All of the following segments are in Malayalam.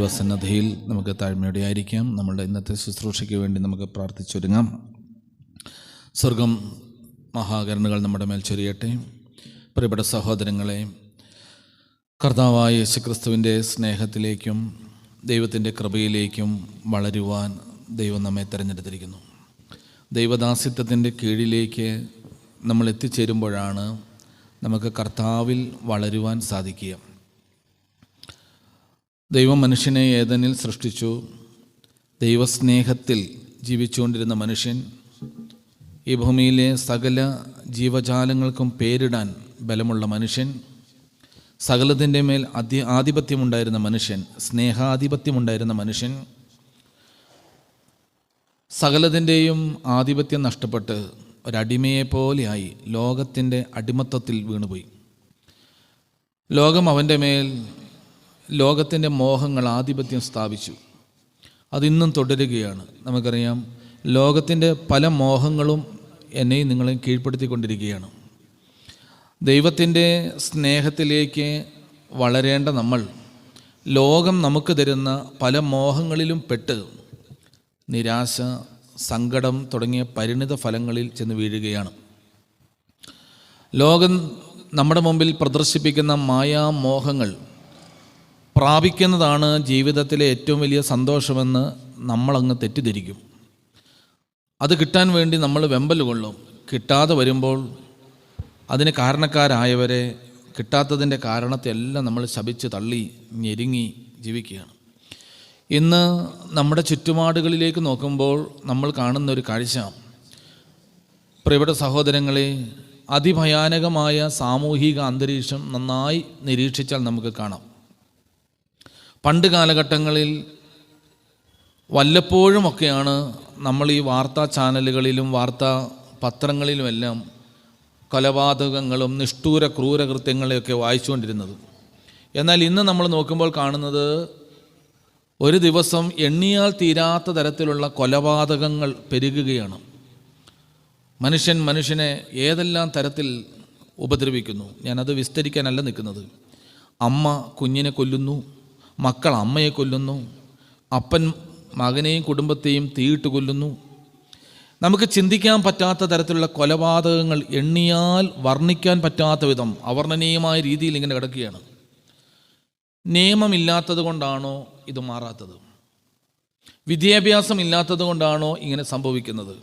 ദൈവസന്നദ്ധിയിൽ നമുക്ക് താഴ്മയോടെ ആയിരിക്കാം. നമ്മളുടെ ഇന്നത്തെ ശുശ്രൂഷയ്ക്ക് വേണ്ടി നമുക്ക് പ്രാർത്ഥിച്ചൊരുങ്ങാം. സ്വർഗം മഹാകരുണകൾ നമ്മുടെ മേൽ ചൊരിയട്ടെ. പ്രിയപ്പെട്ട സഹോദരങ്ങളെ, കർത്താവായ യേശുക്രിസ്തുവിൻ്റെ സ്നേഹത്തിലേക്കും ദൈവത്തിൻ്റെ കൃപയിലേക്കും വളരുവാൻ ദൈവം നമ്മെ തിരഞ്ഞെടുത്തിരിക്കുന്നു. ദൈവദാസ്യത്വത്തിൻ്റെ കീഴിലേക്ക് നമ്മൾ എത്തിച്ചേരുമ്പോഴാണ് നമുക്ക് കർത്താവിൽ വളരുവാൻ സാധിക്കുക. ദൈവം മനുഷ്യനെ ഏദനിൽ സൃഷ്ടിച്ചു. ദൈവസ്നേഹത്തിൽ ജീവിച്ചുകൊണ്ടിരുന്ന മനുഷ്യൻ ഈ ഭൂമിയിലെ സകല ജീവജാലങ്ങൾക്കും പേരിടാൻ ബലമുള്ള മനുഷ്യൻ, സകലത്തിൻ്റെ മേൽ ആധിപത്യമുണ്ടായിരുന്ന മനുഷ്യൻ, സ്നേഹാധിപത്യമുണ്ടായിരുന്ന മനുഷ്യൻ, സകലത്തിൻ്റെയും ആധിപത്യം നഷ്ടപ്പെട്ട് ഒരടിമയെപ്പോലെയായി ലോകത്തിൻ്റെ അടിമത്തത്തിൽ വീണുപോയി. ലോകം അവൻ്റെ മേൽ ലോകത്തിൻ്റെ മോഹങ്ങൾ ആധിപത്യം സ്ഥാപിച്ചു. അതിന്നും തുടരുകയാണ്. നമുക്കറിയാം, ലോകത്തിൻ്റെ പല മോഹങ്ങളും എന്നെയും നിങ്ങളെയും കീഴ്പ്പെടുത്തിക്കൊണ്ടിരിക്കുകയാണ്. ദൈവത്തിൻ്റെ സ്നേഹത്തിലേക്ക് വളരേണ്ട നമ്മൾ ലോകം നമുക്ക് തരുന്ന പല മോഹങ്ങളിലും പെട്ട് നിരാശ, സങ്കടം തുടങ്ങിയ പരിണിത ഫലങ്ങളിൽ ചെന്ന് വീഴുകയാണ്. ലോകം നമ്മുടെ മുമ്പിൽ പ്രദർശിപ്പിക്കുന്ന മായാമോഹങ്ങൾ പ്രാപിക്കുന്നതാണ് ജീവിതത്തിലെ ഏറ്റവും വലിയ സന്തോഷമെന്ന് നമ്മളങ്ങ് തെറ്റിദ്ധരിക്കും. അത് കിട്ടാൻ വേണ്ടി നമ്മൾ വെമ്പൽ കൊള്ളും. കിട്ടാതെ വരുമ്പോൾ അതിന് കാരണക്കാരായവരെ, കിട്ടാത്തതിൻ്റെ കാരണത്തെ എല്ലാം നമ്മൾ ശപിച്ച് തള്ളി ഞെരുങ്ങി ജീവിക്കുകയാണ്. ഇന്ന് നമ്മുടെ ചുറ്റുപാടുകളിലേക്ക് നോക്കുമ്പോൾ നമ്മൾ കാണുന്നൊരു കാഴ്ച, പ്രിയപ്പെട്ട സഹോദരങ്ങളെ, അതിഭയാനകമായ സാമൂഹിക അന്തരീക്ഷം നന്നായി നിരീക്ഷിച്ചാൽ നമുക്ക് കാണാം. പണ്ട് കാലഘട്ടങ്ങളിൽ വല്ലപ്പോഴുമൊക്കെയാണ് നമ്മൾ ഈ വാർത്താ ചാനലുകളിലും വാർത്താ പത്രങ്ങളിലുമെല്ലാം കൊലപാതകങ്ങളും നിഷ്ഠൂര ക്രൂരകൃത്യങ്ങളെയൊക്കെ വായിച്ചുകൊണ്ടിരുന്നത്. എന്നാൽ ഇന്ന് നമ്മൾ നോക്കുമ്പോൾ കാണുന്നത് ഒരു ദിവസം എണ്ണിയാൽ തീരാത്ത തരത്തിലുള്ള കൊലപാതകങ്ങൾ പെരുകുകയാണ്. മനുഷ്യനെ ഏതെല്ലാം തരത്തിൽ ഉപദ്രവിക്കുന്നു. ഞാനത് വിസ്തരിക്കാനല്ല നിൽക്കുന്നത്. അമ്മ കുഞ്ഞിനെ കൊല്ലുന്നു, മക്കൾ അമ്മയെ കൊല്ലുന്നു, അപ്പൻ മകനെയും കുടുംബത്തെയും തീയിട്ട് കൊല്ലുന്നു. നമുക്ക് ചിന്തിക്കാൻ പറ്റാത്ത തരത്തിലുള്ള കൊലപാതകങ്ങൾ എണ്ണിയാൽ വർണ്ണിക്കാൻ പറ്റാത്ത വിധം അവർണ്ണനീയമായ രീതിയിൽ ഇങ്ങനെ കിടക്കുകയാണ്. നിയമമില്ലാത്തത് കൊണ്ടാണോ ഇത് മാറാത്തത്? വിദ്യാഭ്യാസം ഇല്ലാത്തത് കൊണ്ടാണോ ഇങ്ങനെ സംഭവിക്കുന്നത്?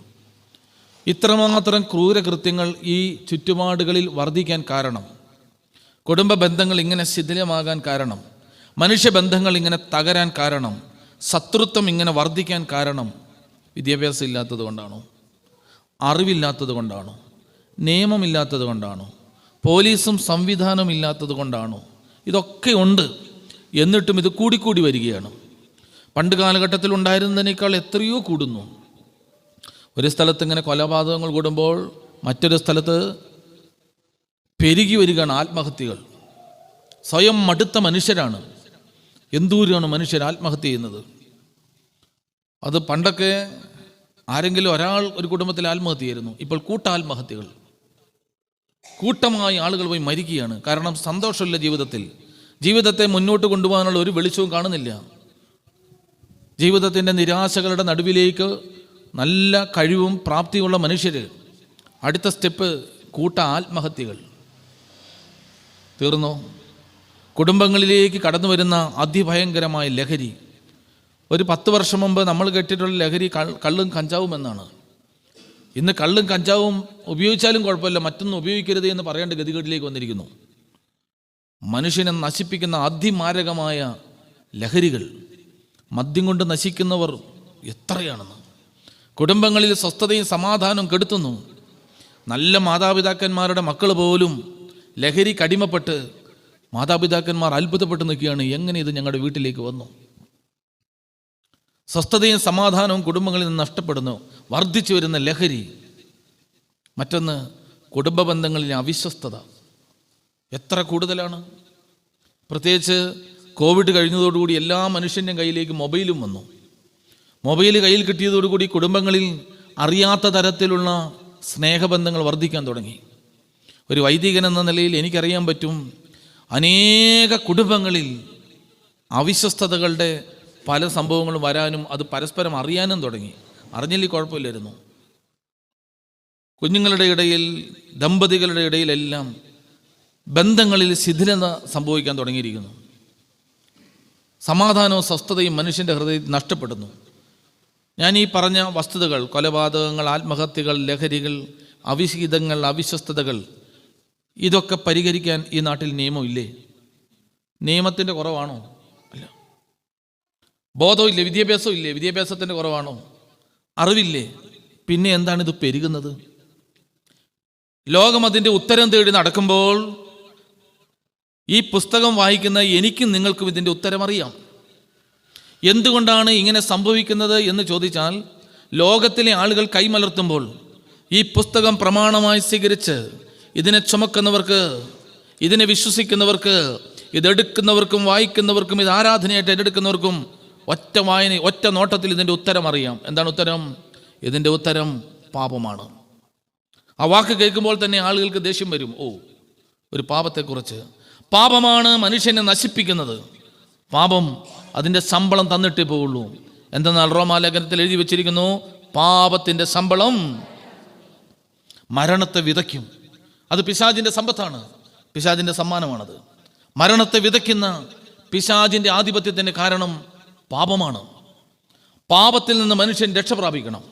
ഇത്രമാത്രം ക്രൂരകൃത്യങ്ങൾ ഈ ചുറ്റുപാടുകളിൽ വർദ്ധിക്കാൻ കാരണം, കുടുംബ ബന്ധങ്ങൾ ഇങ്ങനെ ശിഥിലമാകാൻ കാരണം, മനുഷ്യബന്ധങ്ങൾ ഇങ്ങനെ തകരാൻ കാരണം, ശത്രുത്വം ഇങ്ങനെ വർദ്ധിക്കാൻ കാരണം വിദ്യാഭ്യാസം ഇല്ലാത്തത് കൊണ്ടാണോ? അറിവില്ലാത്തത് കൊണ്ടാണോ? നിയമമില്ലാത്തത് കൊണ്ടാണോ? പോലീസും സംവിധാനവും ഇല്ലാത്തത് കൊണ്ടാണോ? ഇതൊക്കെ ഉണ്ട്. എന്നിട്ടും ഇത് കൂടിക്കൂടി വരികയാണ്. പണ്ട് കാലഘട്ടത്തിൽ ഉണ്ടായിരുന്നതിനേക്കാൾ എത്രയോ കൂടുന്നു. ഒരു സ്ഥലത്ത് ഇങ്ങനെ കൊലപാതകങ്ങൾ കൂടുമ്പോൾ മറ്റൊരു സ്ഥലത്ത് പെരുകി വരികയാണ് ആത്മഹത്യകൾ. സ്വയം മടുത്ത മനുഷ്യരാണ്. എന്തൂരാണ് മനുഷ്യർ ആത്മഹത്യ ചെയ്യുന്നത്? അത് പണ്ടൊക്കെ ആരെങ്കിലും ഒരാൾ ഒരു കുടുംബത്തിൽ ആത്മഹത്യ ചെയ്യുന്നു. ഇപ്പോൾ കൂട്ടാത്മഹത്യകൾ, കൂട്ടമായി ആളുകൾ പോയി മരിക്കുകയാണ്. കാരണം സന്തോഷമില്ല ജീവിതത്തിൽ. ജീവിതത്തെ മുന്നോട്ട് കൊണ്ടുപോകാനുള്ള ഒരു വെളിച്ചവും കാണുന്നില്ല. ജീവിതത്തിൻ്റെ നിരാശകളുടെ നടുവിലേക്ക് നല്ല കഴിവും പ്രാപ്തിയുള്ള മനുഷ്യർ, അടുത്ത സ്റ്റെപ്പ് കൂട്ട ആത്മഹത്യകൾ. തീർന്നോ? കുടുംബങ്ങളിലേക്ക് കടന്നു വരുന്ന അതിഭയങ്കരമായ ലഹരി. ഒരു 10 വർഷം മുമ്പ് നമ്മൾ കേട്ടിട്ടുള്ള ലഹരി കള്ളും കഞ്ചാവും എന്നാണ്. ഇന്ന് കള്ളും കഞ്ചാവും ഉപയോഗിച്ചാലും കുഴപ്പമില്ല, മറ്റൊന്നും ഉപയോഗിക്കരുത് എന്ന് പറയേണ്ട ഗതികേട്ടിലേക്ക് വന്നിരിക്കുന്നു. മനുഷ്യനെ നശിപ്പിക്കുന്ന അതിമാരകമായ ലഹരികൾ, മദ്യം കൊണ്ട് നശിക്കുന്നവർ എത്രയാണെന്ന്. കുടുംബങ്ങളിൽ സ്വസ്ഥതയും സമാധാനവും കെടുത്തുന്നു. നല്ല മാതാപിതാക്കന്മാരുടെ മക്കൾ പോലും ലഹരി കടിമപ്പെട്ട് മാതാപിതാക്കന്മാർ അത്ഭുതപ്പെട്ട് നിൽക്കുകയാണ്, എങ്ങനെ ഇത് ഞങ്ങളുടെ വീട്ടിലേക്ക് വന്നു? സ്വസ്ഥതയും സമാധാനവും കുടുംബങ്ങളിൽ നിന്ന് നഷ്ടപ്പെടുന്നു. വർദ്ധിച്ചു വരുന്ന ലഹരി. മറ്റൊന്ന്, കുടുംബ ബന്ധങ്ങളിലെ അവിശ്വസ്തത എത്ര കൂടുതലാണ്. പ്രത്യേകിച്ച് കോവിഡ് കഴിഞ്ഞതോടുകൂടി എല്ലാ മനുഷ്യൻ്റെ കയ്യിലേക്ക് മൊബൈലും വന്നു. മൊബൈൽ കയ്യിൽ കിട്ടിയതോടുകൂടി കുടുംബങ്ങളിൽ അറിയാത്ത തരത്തിലുള്ള സ്നേഹബന്ധങ്ങൾ വർദ്ധിക്കാൻ തുടങ്ങി. ഒരു വൈദികൻ എന്ന നിലയിൽ എനിക്കറിയാൻ പറ്റും, അനേക കുടുംബങ്ങളിൽ അവിശ്വസ്തതകളുടെ പല സംഭവങ്ങളും വരാനും അത് പരസ്പരം അറിയാനും തുടങ്ങി. അറിഞ്ഞില്ലേ കുഴപ്പമില്ലായിരുന്നു. കുഞ്ഞുങ്ങളുടെ ഇടയിൽ, ദമ്പതികളുടെ ഇടയിലെല്ലാം ബന്ധങ്ങളിൽ ശിഥിലത സംഭവിക്കാൻ തുടങ്ങിയിരിക്കുന്നു. സമാധാനവും സ്വസ്ഥതയും മനുഷ്യൻ്റെ ഹൃദയത്തിൽ നഷ്ടപ്പെടുന്നു. ഞാൻ ഈ പറഞ്ഞ വസ്തുതകൾ, കൊലപാതകങ്ങൾ, ആത്മഹത്യകൾ, ലഹരികൾ, അവിഹിതങ്ങൾ, അവിശ്വസ്തതകൾ, ഇതൊക്കെ പരിഹരിക്കാൻ ഈ നാട്ടിൽ നിയമമില്ലേ? നിയമത്തിൻ്റെ കുറവാണോ? അല്ല. ബോധമില്ലേ? വിദ്യാഭ്യാസം ഇല്ലേ? വിദ്യാഭ്യാസത്തിൻ്റെ കുറവാണോ? അറിവില്ലേ? പിന്നെ എന്താണ് ഇത് പെരുകുന്നത്? ലോകം അതിൻ്റെ ഉത്തരം തേടി നടക്കുമ്പോൾ ഈ പുസ്തകം വായിക്കുന്ന എനിക്കും നിങ്ങൾക്കും ഇതിൻ്റെ ഉത്തരം അറിയാം. എന്തുകൊണ്ടാണ് ഇങ്ങനെ സംഭവിക്കുന്നത് എന്ന് ചോദിച്ചാൽ, ലോകത്തിലെ ആളുകൾ കൈമലർത്തുമ്പോൾ ഈ പുസ്തകം പ്രമാണമായി സ്വീകരിച്ച് ഇതിനെ ചുമക്കുന്നവർക്ക്, ഇതിനെ വിശ്വസിക്കുന്നവർക്ക്, ഇതെടുക്കുന്നവർക്കും വായിക്കുന്നവർക്കും ഇത് ആരാധനയായിട്ട് ഏറ്റെടുക്കുന്നവർക്കും ഒറ്റ വായന, ഒറ്റ നോട്ടത്തിൽ ഇതിൻ്റെ ഉത്തരം അറിയാം. എന്താണ് ഉത്തരം? ഇതിൻ്റെ ഉത്തരം പാപമാണ്. ആ വാക്ക് കേൾക്കുമ്പോൾ തന്നെ ആളുകൾക്ക് ദേഷ്യം വരും. ഒരു പാപത്തെക്കുറിച്ച്. പാപമാണ് മനുഷ്യനെ നശിപ്പിക്കുന്നത്. പാപം അതിൻ്റെ ശമ്പളം തന്നിട്ടേ പോവുള്ളൂ. എന്തെന്നാൽ റോമാലേഖനത്തിൽ എഴുതി വച്ചിരിക്കുന്നു, പാപത്തിൻ്റെ ശമ്പളം മരണത്തെ വിതയ്ക്കും. അത് പിശാചിൻ്റെ സമ്പത്താണ്, പിശാചിൻ്റെ സമ്മാനമാണത്. മരണത്തെ വിതയ്ക്കുന്ന പിശാചിൻ്റെ ആധിപത്യത്തിൻ്റെ കാരണം പാപമാണ്. പാപത്തിൽ നിന്ന് മനുഷ്യൻ രക്ഷ പ്രാപിക്കണം.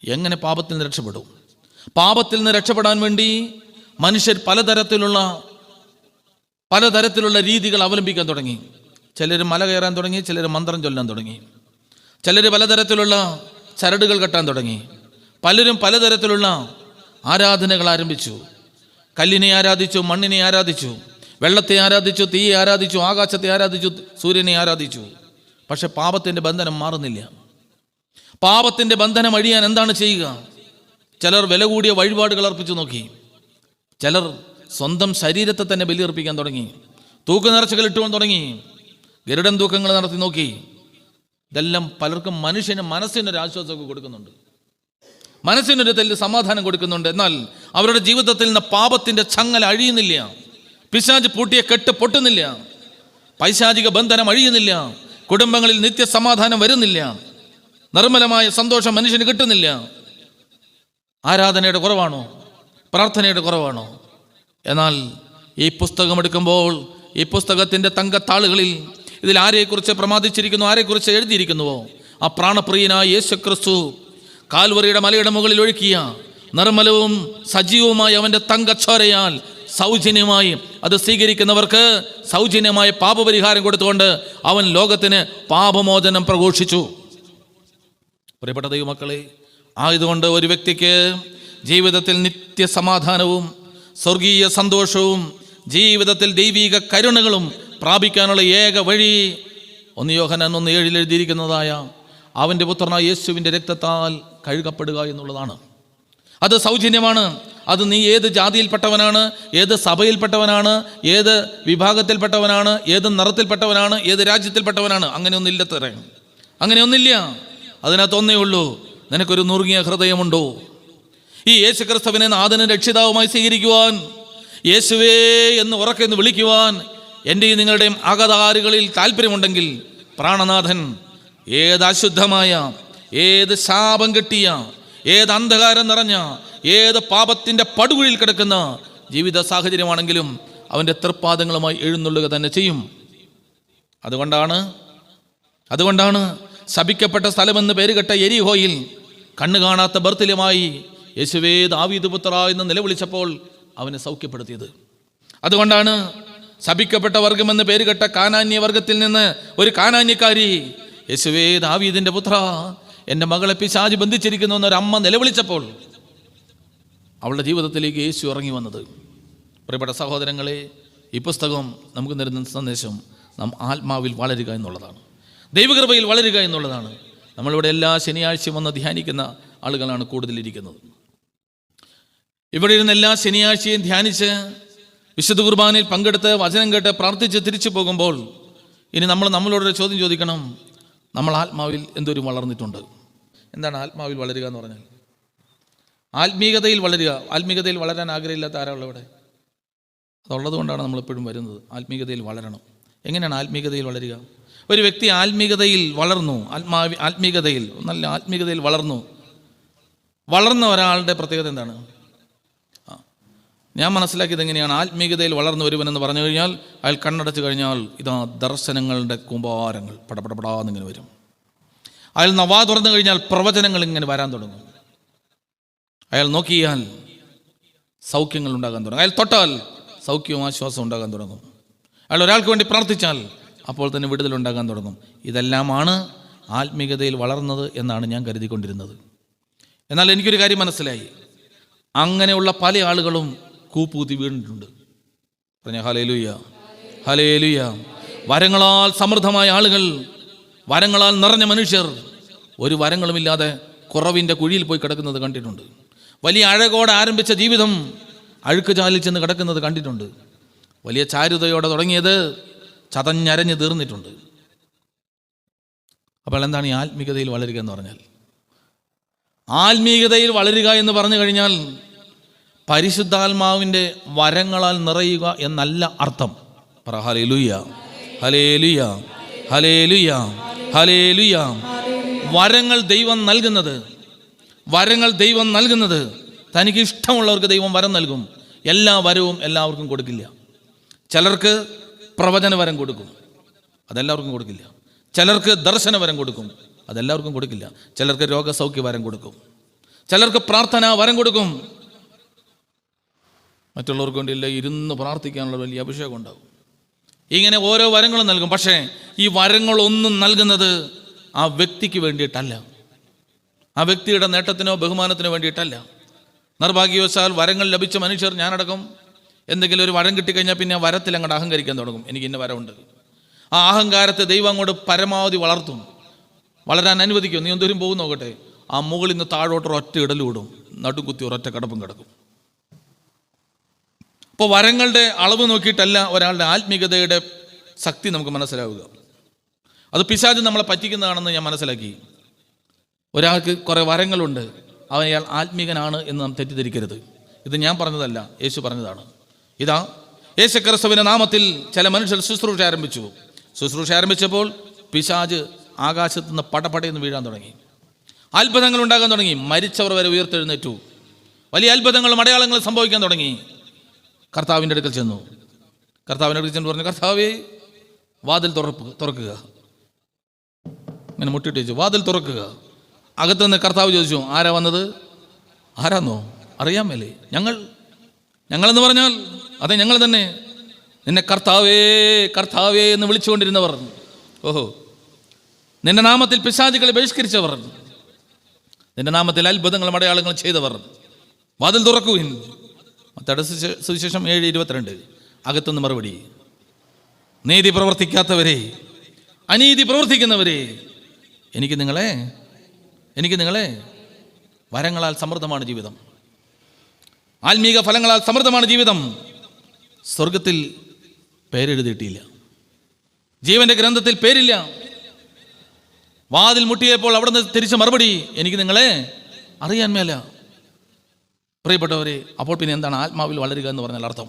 എങ്ങനെ പാപത്തിൽ നിന്ന് രക്ഷപ്പെടും? പാപത്തിൽ നിന്ന് രക്ഷപ്പെടാൻ വേണ്ടി മനുഷ്യർ പലതരത്തിലുള്ള രീതികൾ അവലംബിക്കാൻ തുടങ്ങി. ചിലർ മല കയറാൻ തുടങ്ങി, ചിലർ മന്ത്രം ചൊല്ലാൻ തുടങ്ങി, ചിലർ പലതരത്തിലുള്ള ചരടുകൾ കെട്ടാൻ തുടങ്ങി, പലരും പലതരത്തിലുള്ള ആരാധനകൾ ആരംഭിച്ചു. കല്ലിനെ ആരാധിച്ചു, മണ്ണിനെ ആരാധിച്ചു, വെള്ളത്തെ ആരാധിച്ചു, തീയെ ആരാധിച്ചു, ആകാശത്തെ ആരാധിച്ചു, സൂര്യനെ ആരാധിച്ചു. പക്ഷെ പാപത്തിൻ്റെ ബന്ധനം മാറുന്നില്ല. പാപത്തിൻ്റെ ബന്ധനം അഴിയാൻ എന്താണ് ചെയ്യുക? ചിലർ വില കൂടിയ വഴിപാടുകൾ അർപ്പിച്ചു നോക്കി, ചിലർ സ്വന്തം ശരീരത്തെ തന്നെ ബലിയർപ്പിക്കാൻ തുടങ്ങി, തൂക്കുനേർച്ചകൾ ഇട്ടുകൊണ്ട് തുടങ്ങി, ഗരുഡൻ തൂക്കങ്ങൾ നടത്തി നോക്കി. ഇതെല്ലാം പലർക്കും മനസ്സിനൊരു ആശ്വാസമൊക്കെ കൊടുക്കുന്നുണ്ട്, മനസ്സിനൊരു തെല്ല് സമാധാനം കൊടുക്കുന്നുണ്ട്. എന്നാൽ അവരുടെ ജീവിതത്തിൽ നിന്ന് പാപത്തിൻ്റെ ചങ്ങല അഴിയുന്നില്ല. പിശാച് പൂട്ടിയ കെട്ട് പൊട്ടുന്നില്ല. പൈശാചിക ബന്ധനം അഴിയുന്നില്ല. കുടുംബങ്ങളിൽ നിത്യസമാധാനം വരുന്നില്ല. നിർമ്മലമായ സന്തോഷം മനുഷ്യന് കിട്ടുന്നില്ല. ആരാധനയുടെ കുറവാണോ? പ്രാർത്ഥനയുടെ കുറവാണോ? എന്നാൽ ഈ പുസ്തകം എടുക്കുമ്പോൾ ഈ പുസ്തകത്തിൻ്റെ തങ്കത്താളുകളിൽ ഇതിൽ ആരെക്കുറിച്ച് പ്രമാദിച്ചിരിക്കുന്നു, ആരെക്കുറിച്ച് എഴുതിയിരിക്കുന്നുവോ ആ പ്രാണപ്രിയനായ യേശുക്രിസ്തു കാൽവറിയുടെ മലയുടെ മുകളിൽ ഒഴുക്കിയ നിർമ്മലവും സജീവവുമായ അവൻ്റെ തങ്കച്ചോരയാൽ സൗജന്യമായി അത് സ്വീകരിക്കുന്നവർക്ക് സൗജന്യമായ പാപപരിഹാരം കൊടുത്തുകൊണ്ട് അവൻ ലോകത്തിന് പാപമോചനം പ്രഘോഷിച്ചു. പ്രിയപ്പെട്ട ദൈവമക്കളെ, ആയതുകൊണ്ട് ഒരു വ്യക്തിക്ക് ജീവിതത്തിൽ നിത്യസമാധാനവും സ്വർഗീയ സന്തോഷവും ജീവിതത്തിൽ ദൈവിക കരുണകളും പ്രാപിക്കാനുള്ള ഏക വഴി 1 യോഹന്നാൻ 1:7 എഴുതിയിരിക്കുന്നതായ അവൻ്റെ പുത്രനായ യേശുവിൻ്റെ രക്തത്താൽ കഴുകപ്പെടുക എന്നുള്ളതാണ്. അത് സൗജന്യമാണ്. അത് നീ ഏത് ജാതിയിൽപ്പെട്ടവനാണ്, ഏത് സഭയിൽപ്പെട്ടവനാണ്, ഏത് വിഭാഗത്തിൽപ്പെട്ടവനാണ്, ഏത് നിറത്തിൽപ്പെട്ടവനാണ്, ഏത് രാജ്യത്തിൽപ്പെട്ടവനാണ്, അങ്ങനെയൊന്നില്ല. അതിനകത്ത് ഒന്നേ ഉള്ളൂ, നിനക്കൊരു നുറുങ്ങിയ ഹൃദയമുണ്ടോ? ഈ യേശു ക്രിസ്തുവിനെ നാഥനും രക്ഷിതാവുമായി സ്വീകരിക്കുവാൻ, യേശുവേ എന്ന് ഉറക്കെ എന്ന് വിളിക്കുവാൻ എൻ്റെയും നിങ്ങളുടെയും അകതാരുകളിൽ താല്പര്യമുണ്ടെങ്കിൽ പ്രാണനാഥൻ ഏത് അശുദ്ധമായ, ഏത് ശാപം കെട്ടിയ, ഏത് അന്ധകാരം നിറഞ്ഞ, ഏത് പാപത്തിൻ്റെ പടുകുഴിയിൽ കിടക്കുന്ന ജീവിത സാഹചര്യമാണെങ്കിലും അവൻ്റെ തൃപ്പാദങ്ങളുമായി എഴുന്നള്ളുക തന്നെ ചെയ്യും. അതുകൊണ്ടാണ് ശപിക്കപ്പെട്ട സ്ഥലമെന്ന് പേരുകെട്ട യെരിഹോയിൽ കണ്ണു കാണാത്ത ബർത്തിലുമായി യേശുവേ ദാവീദ് പുത്രാ എന്ന് നിലവിളിച്ചപ്പോൾ അവനെ സൗഖ്യപ്പെടുത്തിയത്. അതുകൊണ്ടാണ് ശപിക്കപ്പെട്ട വർഗമെന്ന് പേരുകെട്ട കാനാന്യ വർഗത്തിൽ നിന്ന് ഒരു കാനാന്യക്കാരി യേശുവേ ദാവീദിന്റെ പുത്ര, എൻ്റെ മകളെ പിശാച് ബന്ധിച്ചിരിക്കുന്നു എന്നൊരു അമ്മ നിലവിളിച്ചപ്പോൾ അവളുടെ ജീവിതത്തിലേക്ക് യേശു ഇറങ്ങി വന്നത്. പ്രിയപ്പെട്ട സഹോദരങ്ങളെ, ഈ പുസ്തകം നമുക്ക് തരുന്ന സന്ദേശം നാം ആത്മാവിൽ വളരുക എന്നുള്ളതാണ്, ദൈവകൃപയിൽ വളരുക എന്നുള്ളതാണ്. നമ്മളിവിടെ എല്ലാ ശനിയാഴ്ചയും വന്ന് ധ്യാനിക്കുന്ന ആളുകളാണ് കൂടുതലിരിക്കുന്നത്. ഇവിടെ ഇരുന്ന് എല്ലാ ശനിയാഴ്ചയും ധ്യാനിച്ച് വിശുദ്ധ കുർബാനയിൽ പങ്കെടുത്ത് വചനം കേട്ട് പ്രാർത്ഥിച്ച് തിരിച്ചു പോകുമ്പോൾ ഇനി നമ്മളോടൊരു ചോദ്യം ചോദിക്കണം. നമ്മൾ ആത്മാവിൽ എന്തൊരു വളർന്നിട്ടുണ്ട്? എന്താണ് ആത്മാവിൽ വളരുക എന്ന് പറഞ്ഞാൽ? ആത്മീയതയിൽ വളരുക. ആത്മീയതയിൽ വളരാൻ ആഗ്രഹമില്ലാത്ത ആരാളുള്ള ഇവിടെ? അതുള്ളത് കൊണ്ടാണ് നമ്മളെപ്പോഴും വരുന്നത്. ആത്മീയതയിൽ വളരണം. എങ്ങനെയാണ് ആത്മീയതയിൽ വളരുക? ഒരു വ്യക്തി ആത്മീയതയിൽ വളർന്നു, ആത്മീയതയിൽ നല്ല ആത്മീയതയിൽ വളർന്ന ഒരാളുടെ പ്രത്യേകത എന്താണ്? ഞാൻ മനസ്സിലാക്കിയത് എങ്ങനെയാണ്? ആത്മീയതയിൽ വളർന്ന ഒരുവനെന്ന് പറഞ്ഞു കഴിഞ്ഞാൽ അയാൾ കണ്ണടച്ച് കഴിഞ്ഞാൽ ഇതാ ദർശനങ്ങളുടെ കൂമ്പാരങ്ങൾ പടപടപടാന്നിങ്ങനെ വരും. അയാൾ നവാ തുറന്നു കഴിഞ്ഞാൽ പ്രവചനങ്ങൾ ഇങ്ങനെ വരാൻ തുടങ്ങും. അയാൾ നോക്കിയാൽ സൗഖ്യങ്ങൾ ഉണ്ടാകാൻ തുടങ്ങും. അയാൾ തൊട്ടാൽ സൗഖ്യവും ആശ്വാസവും ഉണ്ടാകാൻ തുടങ്ങും. അയാൾ ഒരാൾക്ക് വേണ്ടി പ്രാർത്ഥിച്ചാൽ അപ്പോൾ തന്നെ വിടുതലുണ്ടാകാൻ തുടങ്ങും. ഇതെല്ലാമാണ് ആത്മീയതയിൽ വളർന്നത് എന്നാണ് ഞാൻ കരുതിക്കൊണ്ടിരുന്നത്. എന്നാൽ എനിക്കൊരു കാര്യം മനസ്സിലായി, അങ്ങനെയുള്ള പല ആളുകളും കൂപ്പൂത്തി വീണിട്ടുണ്ട്. പറഞ്ഞ ഹല്ലേലൂയ, ഹല്ലേലൂയ. വരങ്ങളാൽ സമൃദ്ധമായ ആളുകൾ, വരങ്ങളാൽ നിറഞ്ഞ മനുഷ്യർ ഒരു വരങ്ങളുമില്ലാതെ കുറവിൻ്റെ കുഴിയിൽ പോയി കിടക്കുന്നത് കണ്ടിട്ടുണ്ട്. വലിയ അഴകോടെ ആരംഭിച്ച ജീവിതം അഴുക്ക് ചാലിൽ ചെന്ന് കിടക്കുന്നത് കണ്ടിട്ടുണ്ട്. വലിയ ചാരുതയോടെ തുടങ്ങിയത് ചതഞ്ഞരഞ്ഞ് തീർന്നിട്ടുണ്ട്. അപ്പോൾ എന്താണ് ഈ ആത്മീയതയിൽ വളരുക എന്ന് പറഞ്ഞാൽ? ആത്മീയതയിൽ വളരുക എന്ന് പറഞ്ഞു കഴിഞ്ഞാൽ പരിശുദ്ധാത്മാവിൻ്റെ വരങ്ങളാൽ നിറയുക എന്നല്ല അർത്ഥം. പറ ഹല്ലേലൂയ, ഹല്ലേലൂയ, ഹല്ലേലൂയ, ഹല്ലേലൂയ. വരങ്ങൾ ദൈവം നൽകുന്നത് തനിക്ക് ഇഷ്ടമുള്ളവർക്ക് ദൈവം വരം നൽകും. എല്ലാ വരവും എല്ലാവർക്കും കൊടുക്കില്ല. ചിലർക്ക് പ്രവചന വരം കൊടുക്കും, അതെല്ലാവർക്കും കൊടുക്കില്ല. ചിലർക്ക് ദർശന വരം കൊടുക്കും, അതെല്ലാവർക്കും കൊടുക്കില്ല. ചിലർക്ക് രോഗസൗഖ്യ വരം കൊടുക്കും, ചിലർക്ക് പ്രാർത്ഥന വരം കൊടുക്കും. മറ്റുള്ളവർക്ക് വേണ്ടിയില്ല ഇരുന്ന് പ്രാർത്ഥിക്കാനുള്ള വലിയ അഭിഷേകം ഉണ്ടാകും. ഇങ്ങനെ ഓരോ വരങ്ങളും നൽകും. പക്ഷേ ഈ വരങ്ങളൊന്നും നൽകുന്നത് ആ വ്യക്തിക്ക് വേണ്ടിയിട്ടല്ല, ആ വ്യക്തിയുടെ നേട്ടത്തിനോ ബഹുമാനത്തിനോ വേണ്ടിയിട്ടല്ല. നിർഭാഗ്യവശാൽ വരങ്ങൾ ലഭിച്ച മനുഷ്യർ, ഞാനടക്കം, എന്തെങ്കിലും ഒരു വരം കിട്ടിക്കഴിഞ്ഞാൽ പിന്നെ ആ വരത്തിൽ അങ്ങോട്ട് അഹങ്കരിക്കാൻ തുടങ്ങും. എനിക്ക് ഇന്ന വരമുണ്ട്. ആ അഹങ്കാരത്തെ ദൈവം അങ്ങോട്ട് പരമാവധി വളരാൻ അനുവദിക്കും. നീ എന്തോരും പോകും നോക്കട്ടെ, ആ മുകളിൽ നിന്ന് താഴോട്ട് ഒറ്റ ഇടലൂടും, നടുക്കുത്തി ഒരൊറ്റ കടപ്പും കിടക്കും. അപ്പോൾ വരങ്ങളുടെ അളവ് നോക്കിയിട്ടല്ല ഒരാളുടെ ആത്മീയതയുടെ ശക്തി നമുക്ക് മനസ്സിലാവുക. അത് പിശാച് നമ്മളെ പറ്റിക്കുന്നതാണെന്ന് ഞാൻ മനസ്സിലാക്കി. ഒരാൾക്ക് കുറേ വരങ്ങളുണ്ട്, അയാൾ ആത്മീകനാണ് എന്ന് നാം തെറ്റിദ്ധരിക്കരുത്. ഇത് ഞാൻ പറഞ്ഞതല്ല, യേശു പറഞ്ഞതാണ്. ഇതാ യേശു ക്രിസ്തുവിന്റെ നാമത്തിൽ ചില മനുഷ്യർ ശുശ്രൂഷ ആരംഭിച്ചപ്പോൾ പിശാച് ആകാശത്ത് നിന്ന് പടപടയെന്ന് വീഴാൻ തുടങ്ങി. അത്ഭുതങ്ങൾ ഉണ്ടാകാൻ തുടങ്ങി. മരിച്ചവർ വരെ ഉയർത്തെഴുന്നേറ്റു. വലിയ അത്ഭുതങ്ങളും അടയാളങ്ങളും സംഭവിക്കാൻ തുടങ്ങി. കർത്താവിൻ്റെ അടുക്കൽ ചെന്നു പറഞ്ഞു, കർത്താവേ, വാതിൽ തുറക്കുക. ഇങ്ങനെ മുട്ടിട്ട് ചോദിച്ചു, വാതിൽ തുറക്കുക. അകത്തുനിന്ന് കർത്താവ് ചോദിച്ചു, ആരാ വന്നത്? ആരാന്നോ? അറിയാൻ മേലേ? ഞങ്ങളെന്ന് പറഞ്ഞാൽ അതെ, ഞങ്ങൾ തന്നെ. നിന്നെ കർത്താവേ കർത്താവേ എന്ന് വിളിച്ചുകൊണ്ടിരുന്നവർ, ഓഹോ, നിന്റെ നാമത്തിൽ പിശാചുക്കളെ ബഹിഷ്കരിച്ചവർ, നിന്റെ നാമത്തിൽ അത്ഭുതങ്ങളും അടയാളങ്ങളും ചെയ്തവർ, വാതിൽ തുറക്കുവിൻ. മത്തായിയുടെ സുവിശേഷം 7:22. അകത്തുനിന്ന് മറുപടി, നീതി പ്രവർത്തിക്കാത്തവരെ, അനീതി പ്രവർത്തിക്കുന്നവരെ, എനിക്ക് നിങ്ങളെ വരങ്ങളാൽ സമൃദ്ധമാണ് ജീവിതം, ആത്മീക ഫലങ്ങളാൽ സമൃദ്ധമാണ് ജീവിതം. സ്വർഗത്തിൽ പേരെഴുതിയിട്ടില്ല, ജീവന്റെ ഗ്രന്ഥത്തിൽ പേരില്ല. വാതിൽ മുട്ടിയപ്പോൾ അവിടെ നിന്ന് തിരിച്ച മറുപടി, എനിക്ക് നിങ്ങളെ അറിയാൻ മേല. പ്രിയപ്പെട്ടവരെ, അപ്പോൾ പിന്നെ എന്താണ് ആത്മാവിൽ വളരുക എന്ന് പറഞ്ഞാൽ അർത്ഥം?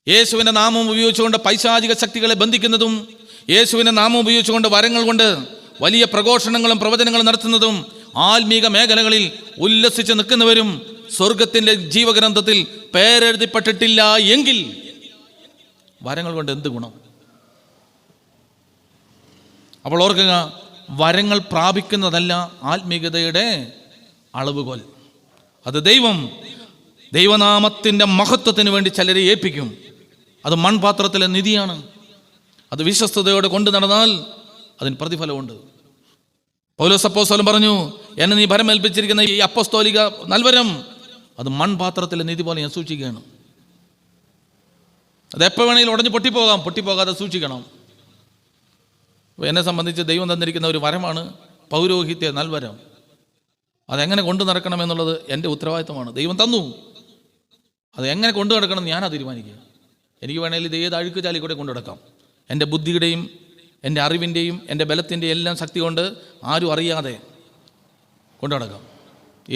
യേശുവിൻ്റെ നാമം ഉപയോഗിച്ചുകൊണ്ട് പൈശാചിക ശക്തികളെ ബന്ധിക്കുന്നതും, യേശുവിൻ്റെ നാമം ഉപയോഗിച്ചുകൊണ്ട് വരങ്ങൾ കൊണ്ട് വലിയ പ്രഘോഷണങ്ങളും പ്രവചനങ്ങളും നടത്തുന്നതും, ആത്മീക മേഖലകളിൽ ഉല്ലസിച്ച് നിൽക്കുന്നവരും സ്വർഗത്തിൻ്റെ ജീവഗ്രന്ഥത്തിൽ പേരെഴുതിപ്പെട്ടിട്ടില്ല എങ്കിൽ വരങ്ങൾ കൊണ്ട് എന്ത് ഗുണം? അപ്പോൾ ഓർക്കുക, വരങ്ങൾ പ്രാപിക്കുന്നതല്ല ആത്മീകതയുടെ അളവുകോൽ. അത് ദൈവനാമത്തിൻ്റെ മഹത്വത്തിന് വേണ്ടി ചിലരെ ഏൽപ്പിക്കും. അത് മൺപാത്രത്തിലെ നിധിയാണ്. അത് വിശ്വസ്തയോടെ കൊണ്ടു നടന്നാൽ അതിന് പ്രതിഫലമുണ്ട്. പൗലോസ് അപ്പോസ്തലൻ പറഞ്ഞു, എന്നെ നീ ഭരമേൽപ്പിച്ചിരിക്കുന്ന ഈ അപ്പസ്തോലിക നൽവരം അത് മൺപാത്രത്തിലെ നിധി പോലെ ഞാൻ സൂക്ഷിക്കുകയാണ്. അത് എപ്പോൾ വേണമെങ്കിലും ഉടഞ്ഞ് പൊട്ടിപ്പോകാതെ സൂക്ഷിക്കണം. എന്നെ സംബന്ധിച്ച് ദൈവം തന്നിരിക്കുന്ന ഒരു വരമാണ് പൗരോഹിത്യ നൽവരം. അതെങ്ങനെ കൊണ്ടു നടക്കണമെന്നുള്ളത് എൻ്റെ ഉത്തരവാദിത്തമാണ്. ദൈവം തന്നു, അത് എങ്ങനെ കൊണ്ടു നടക്കണം ഞാനാ തീരുമാനിക്കുക. എനിക്ക് വേണമെങ്കിൽ ഇത് ഏത് അഴുക്ക് ചാലി കൂടെ കൊണ്ടു നടക്കാം. എൻ്റെ ബുദ്ധിയുടെയും എൻ്റെ അറിവിൻ്റെയും എൻ്റെ ബലത്തിൻ്റെയും എല്ലാം ശക്തി കൊണ്ട് ആരും അറിയാതെ കൊണ്ടു നടക്കാം.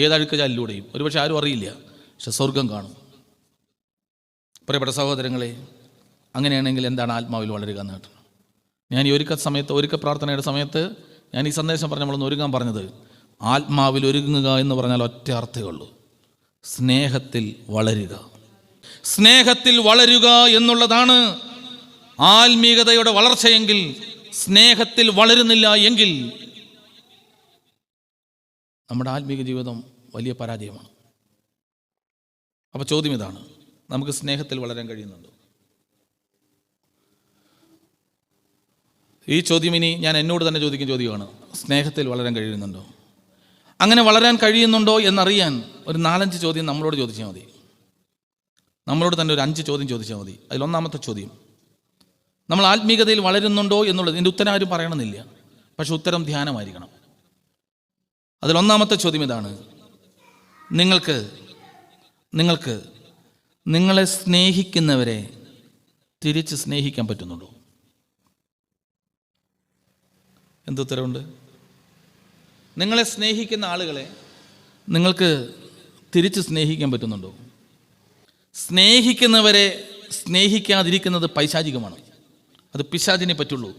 ഏത് അഴുക്ക് ചാലിലൂടെയും. ഒരുപക്ഷെ ആരും അറിയില്ല, പക്ഷെ സ്വർഗം കാണും. പ്രിയപ്പെട്ട സഹോദരങ്ങളെ, അങ്ങനെയാണെങ്കിൽ എന്താണ് ആത്മാവിൽ വളരുക എന്ന് കേട്ടു. ഞാൻ ഈ ഒരുക്ക പ്രാർത്ഥനയുടെ സമയത്ത് ഞാൻ ഈ സന്ദേശം പറഞ്ഞ് നമ്മളൊന്ന് ഒരുങ്ങാൻ പറഞ്ഞത്, ആത്മാവിൽ ഒരുങ്ങുക എന്ന് പറഞ്ഞാൽ ഒറ്റ അർത്ഥമേ ഉള്ളൂ: സ്നേഹത്തിൽ വളരുക. സ്നേഹത്തിൽ വളരുക എന്നുള്ളതാണ് ആത്മീകതയുടെ വളർച്ചയെങ്കിൽ, സ്നേഹത്തിൽ വളരുന്നില്ല എങ്കിൽ നമ്മുടെ ആത്മീക ജീവിതം വലിയ പരാജയമാണ്. അപ്പോൾ ചോദ്യം ഇതാണ്: നമുക്ക് സ്നേഹത്തിൽ വളരാൻ കഴിയുന്നുണ്ടോ? ഈ ചോദ്യം ഇനി ഞാൻ എന്നോട് തന്നെ ചോദിക്കുന്ന ചോദ്യമാണ്. സ്നേഹത്തിൽ വളരാൻ കഴിയുന്നുണ്ടോ? അങ്ങനെ വളരാൻ കഴിയുന്നുണ്ടോ എന്നറിയാൻ ഒരു 4-5 ചോദ്യം നമ്മളോട് ചോദിച്ചാൽ മതി. നമ്മളോട് തന്നെ ഒരു 5 ചോദ്യം ചോദിച്ചാൽ മതി. അതിലൊന്നാമത്തെ ചോദ്യം, നമ്മൾ ആത്മീകതയിൽ വളരുന്നുണ്ടോ എന്നുള്ളത്. ഇതിൻ്റെ ഉത്തരം ആരും പറയണമെന്നില്ല, പക്ഷെ ഉത്തരം ധ്യാനമായിരിക്കണം. അതിലൊന്നാമത്തെ ചോദ്യം ഇതാണ്: നിങ്ങൾക്ക് നിങ്ങളെ സ്നേഹിക്കുന്നവരെ തിരിച്ച് സ്നേഹിക്കാൻ പറ്റുന്നുണ്ടോ? എന്തുത്തരവുണ്ട്? നിങ്ങളെ സ്നേഹിക്കുന്ന ആളുകളെ നിങ്ങൾക്ക് തിരിച്ച് സ്നേഹിക്കാൻ പറ്റുന്നുണ്ടോ? സ്നേഹിക്കുന്നവരെ സ്നേഹിക്കാതിരിക്കുന്നത് പൈശാചികമാണ്. അത് പിശാചിനെ പറ്റുള്ളൂ.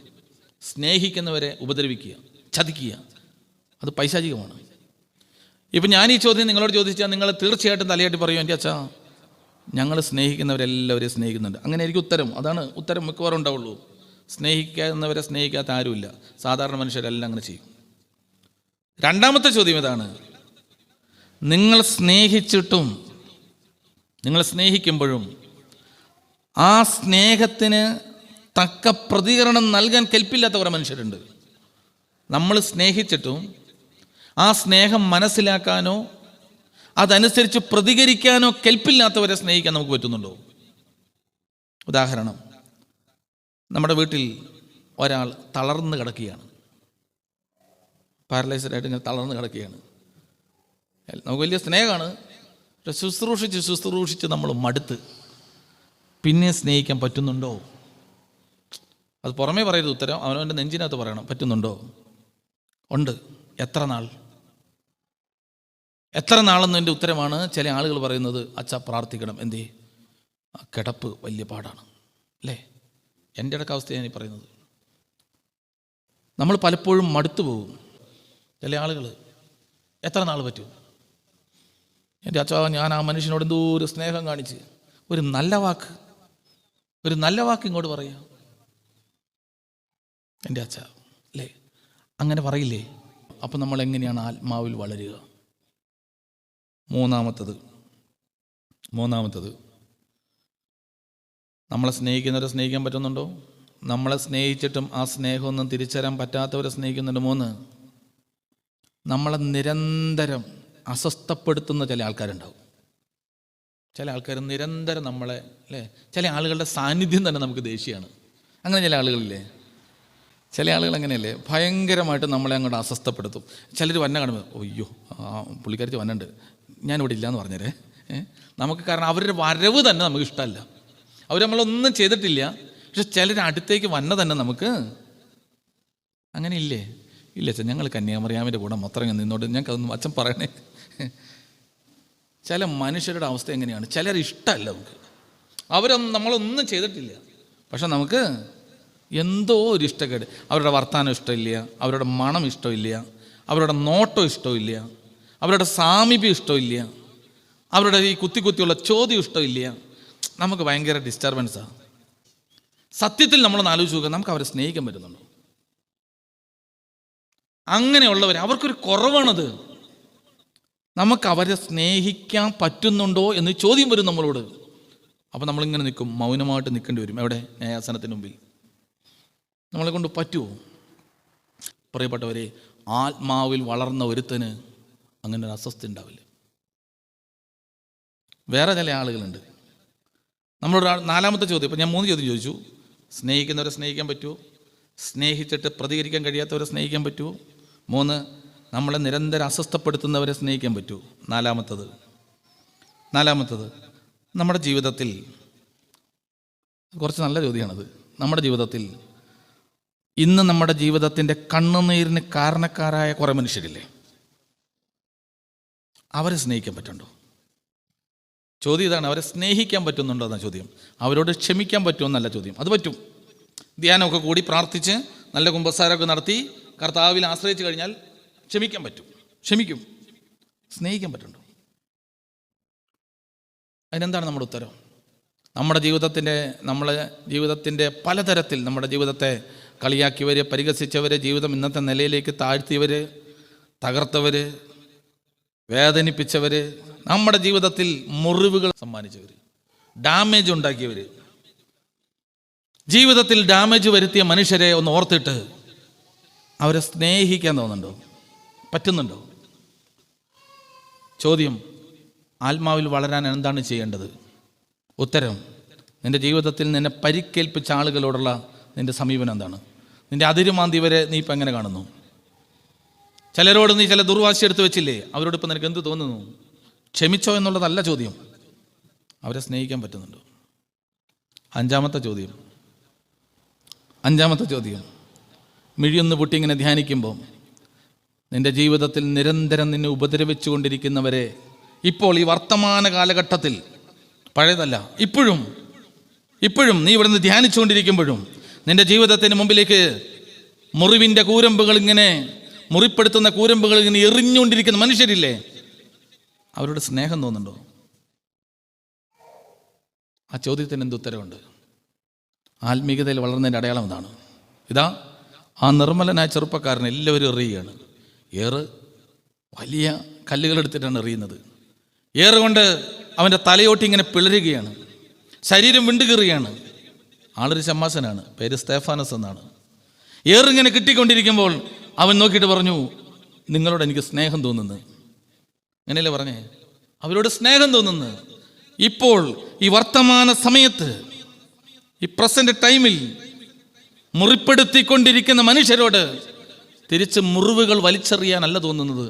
സ്നേഹിക്കുന്നവരെ ഉപദ്രവിക്കുക, ചതിക്കുക, അത് പൈശാചികമാണ്. ഇപ്പം ഞാൻ ഈ ചോദ്യം നിങ്ങളോട് ചോദിച്ചാൽ നിങ്ങൾ തീർച്ചയായിട്ടും തലയാട്ടി പറയും, എൻ്റെ അച്ഛാ ഞങ്ങൾ സ്നേഹിക്കുന്നവരെല്ലാവരെയും സ്നേഹിക്കുന്നുണ്ട്. അങ്ങനെ എനിക്ക് അതാണ് ഉത്തരം മിക്കവാറും ഉണ്ടാവുള്ളൂ. സ്നേഹിക്കുന്നവരെ സ്നേഹിക്കാത്ത ആരുമില്ല. സാധാരണ മനുഷ്യരെല്ലാം അങ്ങനെ ചെയ്യും. രണ്ടാമത്തെ ചോദ്യം ഇതാണ്: നിങ്ങൾ സ്നേഹിക്കുമ്പോഴും ആ സ്നേഹത്തിന് തക്ക പ്രതികരണം നൽകാൻ കെൽപ്പില്ലാത്ത കുറേ മനുഷ്യരുണ്ട്. നമ്മൾ സ്നേഹിച്ചിട്ടും ആ സ്നേഹം മനസ്സിലാക്കാനോ അതനുസരിച്ച് പ്രതികരിക്കാനോ കെൽപ്പില്ലാത്തവരെ സ്നേഹിക്കാൻ നമുക്ക് പറ്റുന്നുണ്ടോ? ഉദാഹരണം, നമ്മുടെ വീട്ടിൽ ഒരാൾ തളർന്ന് കിടക്കുകയാണ്, പാരലൈസ്ഡായിട്ട് ഇങ്ങനെ തളർന്ന് കിടക്കുകയാണ്. നമുക്ക് വലിയ സ്നേഹമാണ്, പക്ഷെ ശുശ്രൂഷിച്ച് നമ്മൾ മടുത്ത്. പിന്നെ സ്നേഹിക്കാൻ പറ്റുന്നുണ്ടോ? അത് പുറമേ പറയരുത് ഉത്തരം, അവനവൻ്റെ നെഞ്ചിനകത്ത് പറയണം. പറ്റുന്നുണ്ടോ? ഉണ്ട്. എത്ര നാളെന്നതിൻ്റെ ഉത്തരമാണ് ചില ആളുകൾ പറയുന്നത്, അച്ഛാ പ്രാർത്ഥിക്കണം. എന്തേ? ആ കിടപ്പ് വലിയ പാടാണ് അല്ലേ? എൻ്റെ ഇടയ്ക്ക് അവസ്ഥയാണ് ഈ പറയുന്നത്. നമ്മൾ പലപ്പോഴും മടുത്തു പോകും. ചില ആളുകൾ എത്ര നാൾ പറ്റും? എൻ്റെ അച്ഛാ ഞാൻ ആ മനുഷ്യനോട് എന്തോ ഒരു സ്നേഹം കാണിച്ച് ഒരു നല്ല വാക്ക് ഇങ്ങോട്ട് പറയാം, എൻ്റെ അച്ഛാ അല്ലേ? അങ്ങനെ പറയില്ലേ? അപ്പം നമ്മൾ എങ്ങനെയാണ് ആത്മാവിൽ വളരുക? മൂന്നാമത്തത് നമ്മളെ സ്നേഹിക്കുന്നവരെ സ്നേഹിക്കാൻ പറ്റുന്നുണ്ടോ? നമ്മളെ സ്നേഹിച്ചിട്ടും ആ സ്നേഹമൊന്നും തിരിച്ചറിയാൻ പറ്റാത്തവരെ സ്നേഹിക്കുന്നുണ്ട്. 3, നമ്മളെ നിരന്തരം അസ്വസ്ഥപ്പെടുത്തുന്ന ചില ആൾക്കാരുണ്ടാവും. ചില ആൾക്കാർ നിരന്തരം നമ്മളെ, അല്ലേ? ചില ആളുകളുടെ സാന്നിധ്യം തന്നെ നമുക്ക് ദേഷ്യമാണ്. അങ്ങനെ ചില ആളുകളില്ലേ? ചില ആളുകൾ അങ്ങനെയല്ലേ? ഭയങ്കരമായിട്ട് നമ്മളെ അങ്ങോട്ട് അസ്വസ്ഥപ്പെടുത്തും. ചിലർ വന്ന കാണുമ്പോൾ, അയ്യോ പുള്ളിക്കാരിച്ച് വന്നുണ്ട്, ഞാനിവിടെ ഇല്ലയെന്ന് പറഞ്ഞേരേ. നമുക്ക് കാരണം അവരുടെ വരവ് തന്നെ നമുക്ക് ഇഷ്ടമല്ല. അവർ നമ്മളൊന്നും ചെയ്തിട്ടില്ല, പക്ഷെ ചിലർ അടുത്തേക്ക് വന്ന തന്നെ നമുക്ക് അങ്ങനെ ഇല്ലേ? ഇല്ല അച്ഛൻ, ഞങ്ങൾ കന്യാമറിയാമിൻ്റെ കൂടെ മൊത്തം നിന്നോട്ട് ഞങ്ങൾക്കതൊന്നും അച്ഛൻ പറയണേ. ചില മനുഷ്യരുടെ അവസ്ഥ എങ്ങനെയാണ്? ചിലർ ഇഷ്ടമല്ല നമുക്ക്, നമ്മളൊന്നും ചെയ്തിട്ടില്ല, പക്ഷെ നമുക്ക് എന്തോ ഒരു ഇഷ്ടക്കേട്. അവരുടെ വർത്താനം ഇഷ്ടമില്ല, അവരുടെ മണം ഇഷ്ടമില്ല, അവരുടെ നോട്ടം ഇഷ്ടമില്ല, അവരുടെ സാമീപ്യം ഇഷ്ടമില്ല, അവരുടെ ഈ കുത്തിയുള്ള ചോദ്യം ഇഷ്ടമില്ല. നമുക്ക് ഭയങ്കര ഡിസ്റ്റർബൻസാണ്. സത്യത്തിൽ നമ്മളൊന്ന് ആലോചിച്ച് നോക്കുക, നമുക്ക് അവരെ സ്നേഹിക്കാൻ പറ്റുന്നുണ്ടോ? അങ്ങനെയുള്ളവർ, അവർക്കൊരു കുറവാണത്. നമുക്ക് അവരെ സ്നേഹിക്കാൻ പറ്റുന്നുണ്ടോ എന്ന് ചോദ്യം വരും നമ്മളോട്. അപ്പോൾ നമ്മളിങ്ങനെ നിൽക്കും, മൗനമായിട്ട് നിൽക്കേണ്ടി വരും. എവിടെ? ന്യായാസനത്തിന് മുമ്പിൽ. നമ്മളെ കൊണ്ട് പറ്റുമോ? പ്രിയപ്പെട്ടവരെ, ആത്മാവിൽ വളർന്ന ഒരുത്തന് അങ്ങനെ ഒരു അസ്വസ്ഥ ഉണ്ടാവില്ല. വേറെ ചില ആളുകളുണ്ട്. നമ്മളോട് 4-ാമത്തെ ചോദ്യം, ഇപ്പം ഞാൻ 3 ചോദ്യം ചോദിച്ചു. സ്നേഹിക്കുന്നവരെ സ്നേഹിക്കാൻ പറ്റുമോ? സ്നേഹിച്ചിട്ട് പ്രതികരിക്കാൻ കഴിയാത്തവരെ സ്നേഹിക്കാൻ പറ്റുമോ? 3, നമ്മളെ നിരന്തരം അസ്വസ്ഥപ്പെടുത്തുന്നവരെ സ്നേഹിക്കാൻ പറ്റുമോ? നാലാമത്തത് നമ്മുടെ ജീവിതത്തിൽ, കുറച്ച് നല്ല ചോദ്യമാണത്. നമ്മുടെ ജീവിതത്തിൽ ഇന്ന് നമ്മുടെ ജീവിതത്തിൻ്റെ കണ്ണുനീരിന് കാരണക്കാരായ കുറേ മനുഷ്യരില്ലേ? അവരെ സ്നേഹിക്കാൻ പറ്റുന്നുണ്ടോ? ചോദ്യം ഇതാണ്, അവരെ സ്നേഹിക്കാൻ പറ്റുന്നുണ്ടോ എന്ന ചോദ്യം. അവരോട് ക്ഷമിക്കാൻ പറ്റുമെന്നല്ല ചോദ്യം. അത് പറ്റും. ധ്യാനമൊക്കെ കൂടി പ്രാർത്ഥിച്ച് നല്ല കുമ്പസാരമൊക്കെ നടത്തി കർത്താവിൽ ആശ്രയിച്ച് കഴിഞ്ഞാൽ ക്ഷമിക്കാൻ പറ്റും, ക്ഷമിക്കും. സ്നേഹിക്കാൻ പറ്റുന്നുണ്ടോ? അതിനെന്താണ് നമ്മുടെ ഉത്തരം? നമ്മളെ ജീവിതത്തിൻ്റെ പലതരത്തിൽ നമ്മുടെ ജീവിതത്തെ കളിയാക്കിയവർ, പരിഹസിച്ചവർ, ജീവിതം ഇന്നത്തെ നിലയിലേക്ക് താഴ്ത്തിയവർ, തകർത്തവർ, വേദനിപ്പിച്ചവർ, നമ്മുടെ ജീവിതത്തിൽ മുറിവുകൾ സമ്മാനിച്ചവർ, ഡാമേജ് ഉണ്ടാക്കിയവർ, ജീവിതത്തിൽ ഡാമേജ് വരുത്തിയ മനുഷ്യരെ ഒന്ന് ഓർത്തിട്ട് അവരെ സ്നേഹിക്കാൻ തോന്നുന്നുണ്ടോ? പറ്റുന്നുണ്ടോ? ചോദ്യം, ആത്മാവിൽ വളരാൻ എന്താണ് ചെയ്യേണ്ടത്? ഉത്തരം, നിൻ്റെ ജീവിതത്തിൽ നിന്നെ പരിക്കേൽപ്പിച്ച ആളുകളോടുള്ള നിൻ്റെ സമീപനം എന്താണ്? നിൻ്റെ അതിരുമാന്തിവരെ നീ ഇപ്പം എങ്ങനെ കാണുന്നു? ചിലരോട് നീ ചില ദുർവാശി എടുത്ത് വെച്ചില്ലേ, അവരോട് ഇപ്പം നിനക്ക് എന്ത് തോന്നുന്നു? ക്ഷമിച്ചോ എന്നുള്ളതല്ല ചോദ്യം, അവരെ സ്നേഹിക്കാൻ പറ്റുന്നുണ്ടോ? അഞ്ചാമത്തെ ചോദ്യം, മിഴിയൊന്ന് പൊട്ടി ഇങ്ങനെ ധ്യാനിക്കുമ്പോൾ നിൻ്റെ ജീവിതത്തിൽ നിരന്തരം നിന്നെ ഉപദ്രവിച്ചു കൊണ്ടിരിക്കുന്നവരെ ഇപ്പോൾ ഈ വർത്തമാന കാലഘട്ടത്തിൽ, പഴയതല്ല, ഇപ്പോഴും നീ ഇവിടുന്ന് ധ്യാനിച്ചുകൊണ്ടിരിക്കുമ്പോഴും നിൻ്റെ ജീവിതത്തിന് മുമ്പിലേക്ക് മുറിവിൻ്റെ കൂരമ്പുകൾ ഇങ്ങനെ, മുറിപ്പെടുത്തുന്ന കൂരമ്പുകൾ ഇങ്ങനെ എറിഞ്ഞുകൊണ്ടിരിക്കുന്ന മനുഷ്യരില്ലേ, അവരോട് സ്നേഹം തോന്നുന്നുണ്ടോ? ആ ചോദ്യത്തിന് എന്ത് ഉത്തരവുണ്ട്? ആത്മീയതയിൽ വളർന്നതിൻ്റെ അടയാളം എന്താണ്? ഇതാ ആ നിർമ്മലനായ ചെറുപ്പക്കാരൻ എല്ലാവരും എറിയുകയാണ്. ഏറ് വലിയ കല്ലുകളെടുത്തിട്ടാണ് എറിയുന്നത്. ഏറ് കൊണ്ട് അവൻ്റെ തലയോട്ടി ഇങ്ങനെ പിളരുകയാണ്, ശരീരം വിണ്ടുകീറുകയാണ്. ആളൊരു ചമ്മാസനാണ്, പേര് സ്തേഫാനസ് എന്നാണ്. ഏറിങ്ങനെ കിട്ടിക്കൊണ്ടിരിക്കുമ്പോൾ അവൻ നോക്കിയിട്ട് പറഞ്ഞു, നിങ്ങളോട് എനിക്ക് സ്നേഹം തോന്നുന്നു. അങ്ങനെയല്ലേ പറഞ്ഞേ? അവരോട് സ്നേഹം തോന്നുന്നു. ഇപ്പോൾ ഈ വർത്തമാന സമയത്ത്, ഈ പ്രസന്റ് ടൈമിൽ മുറിപ്പെടുത്തിക്കൊണ്ടിരിക്കുന്ന മനുഷ്യരോട് തിരിച്ച് മുറിവുകൾ വലിച്ചെറിയാനല്ല തോന്നുന്നത്,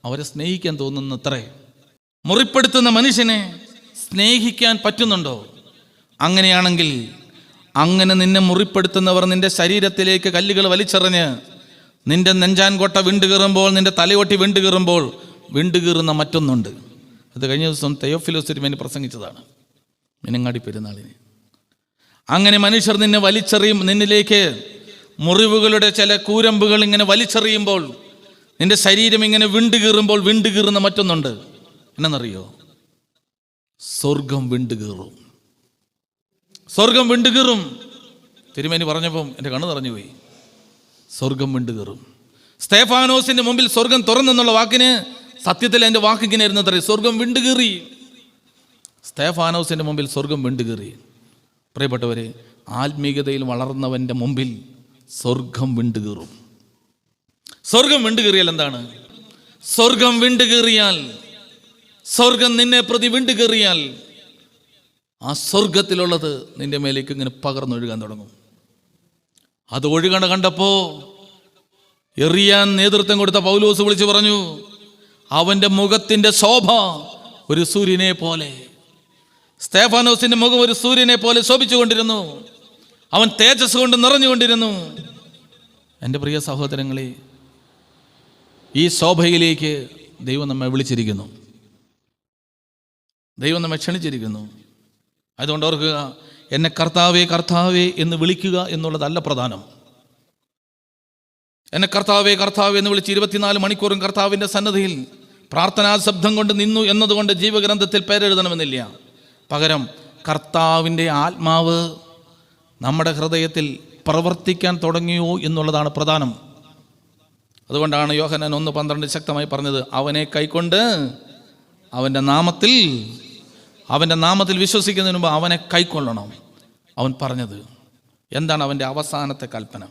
അവരെ സ്നേഹിക്കാൻ തോന്നുന്നത്രേ. മുറിപ്പെടുത്തുന്ന മനുഷ്യനെ സ്നേഹിക്കാൻ പറ്റുന്നുണ്ടോ? അങ്ങനെയാണെങ്കിൽ അങ്ങനെ നിന്നെ മുറിപ്പെടുത്തുന്നവർ നിന്റെ ശരീരത്തിലേക്ക് കല്ലുകൾ വലിച്ചെറിഞ്ഞ് നിന്റെ നെഞ്ചാൻകൊട്ട വിണ്ടുകീറുമ്പോൾ, നിന്റെ തലയോട്ടി വിണ്ടുകീറുന്ന മറ്റൊന്നുണ്ട്. അത് കഴിഞ്ഞ ദിവസം തെയോഫിലോസ് തിരുമേനി പ്രസംഗിച്ചതാണ്, മീനങ്ങാടി പെരുന്നാളിന്. അങ്ങനെ മനുഷ്യർ നിന്നെ വലിച്ചെറിയും, നിന്നിലേക്ക് മുറിവുകളുടെ ചില കൂരമ്പുകൾ ഇങ്ങനെ വലിച്ചെറിയുമ്പോൾ, നിന്റെ ശരീരം ഇങ്ങനെ വിണ്ടുകീറുന്ന മറ്റൊന്നുണ്ട്. എന്നറിയോ? സ്വർഗം വിണ്ടുകീറും. തിരുമേനി പറഞ്ഞപ്പം എൻ്റെ കണ്ണ് നിറഞ്ഞുപോയി. സ്വർഗം വിണ്ടുകീറും. സ്തേഫാനോസിന്റെ മുമ്പിൽ സ്വർഗം തുറന്നെന്നുള്ള വാക്കിന് സത്യത്തിൽ എൻ്റെ വാക്ക് ഇങ്ങനെ ഇരുന്നത്രേ, സ്വർഗം വിണ്ടുകീറി. സ്തേഫാനോസിന്റെ മുമ്പിൽ സ്വർഗം വിണ്ടുകീറി. പ്രിയപ്പെട്ടവരെ, ആത്മീയതയിൽ വളർന്നവൻ്റെ മുമ്പിൽ സ്വർഗം വിണ്ടുകീറും. സ്വർഗം വിണ്ടുകീറിയാൽ എന്താണ്? സ്വർഗം വിണ്ടുകീറിയാൽ, സ്വർഗം നിന്നെ പ്രതി വിണ്ടുകീറിയാൽ, ആ സ്വർഗത്തിലുള്ളത് നിന്റെ മേലേക്ക് ഇങ്ങനെ പകർന്നൊഴുകാൻ തുടങ്ങും. അത് ഒഴുകണ കണ്ടപ്പോ എറിയാൻ നേതൃത്വം കൊടുത്ത പൗലോസ് വിളിച്ചു പറഞ്ഞു, അവന്റെ മുഖത്തിന്റെ ശോഭ ഒരു സൂര്യനെ പോലെ. സ്തേഫാനോസിന്റെ മുഖം ഒരു സൂര്യനെ പോലെ ശോഭിച്ചുകൊണ്ടിരുന്നു. അവൻ തേജസ് കൊണ്ട് നിറഞ്ഞുകൊണ്ടിരുന്നു. എൻ്റെ പ്രിയ സഹോദരങ്ങളെ, ഈ ശോഭയിലേക്ക് ദൈവം നമ്മെ വിളിച്ചിരിക്കുന്നു, ദൈവം നമ്മെ ക്ഷണിച്ചിരിക്കുന്നു. അതുകൊണ്ട് ഓർക്കുക, എന്നെ കർത്താവേ കർത്താവേ എന്ന് വിളിക്കുക എന്നുള്ളതല്ല പ്രധാനം. എന്നെ കർത്താവേ കർത്താവേ എന്ന് വിളിച്ച് 24 മണിക്കൂറും കർത്താവിൻ്റെ സന്നദ്ധിയിൽ പ്രാർത്ഥനാ ശബ്ദം കൊണ്ട് നിന്നു എന്നതുകൊണ്ട് ജീവഗ്രന്ഥത്തിൽ പേരെഴുതണമെന്നില്ല. പകരം കർത്താവിൻ്റെ ആത്മാവ് നമ്മുടെ ഹൃദയത്തിൽ പ്രവർത്തിക്കാൻ തുടങ്ങിയോ എന്നുള്ളതാണ് പ്രധാനം. അതുകൊണ്ടാണ് യോഹന്നാൻ 1:12 ശക്തമായി പറഞ്ഞത്, അവനെ കൈക്കൊണ്ട് അവൻ്റെ നാമത്തിൽ വിശ്വസിക്കുന്നതിന് മുമ്പ് അവനെ കൈക്കൊള്ളണം. അവൻ പറഞ്ഞത് എന്താണ്? അവൻ്റെ അവസാനത്തെ കൽപ്പന.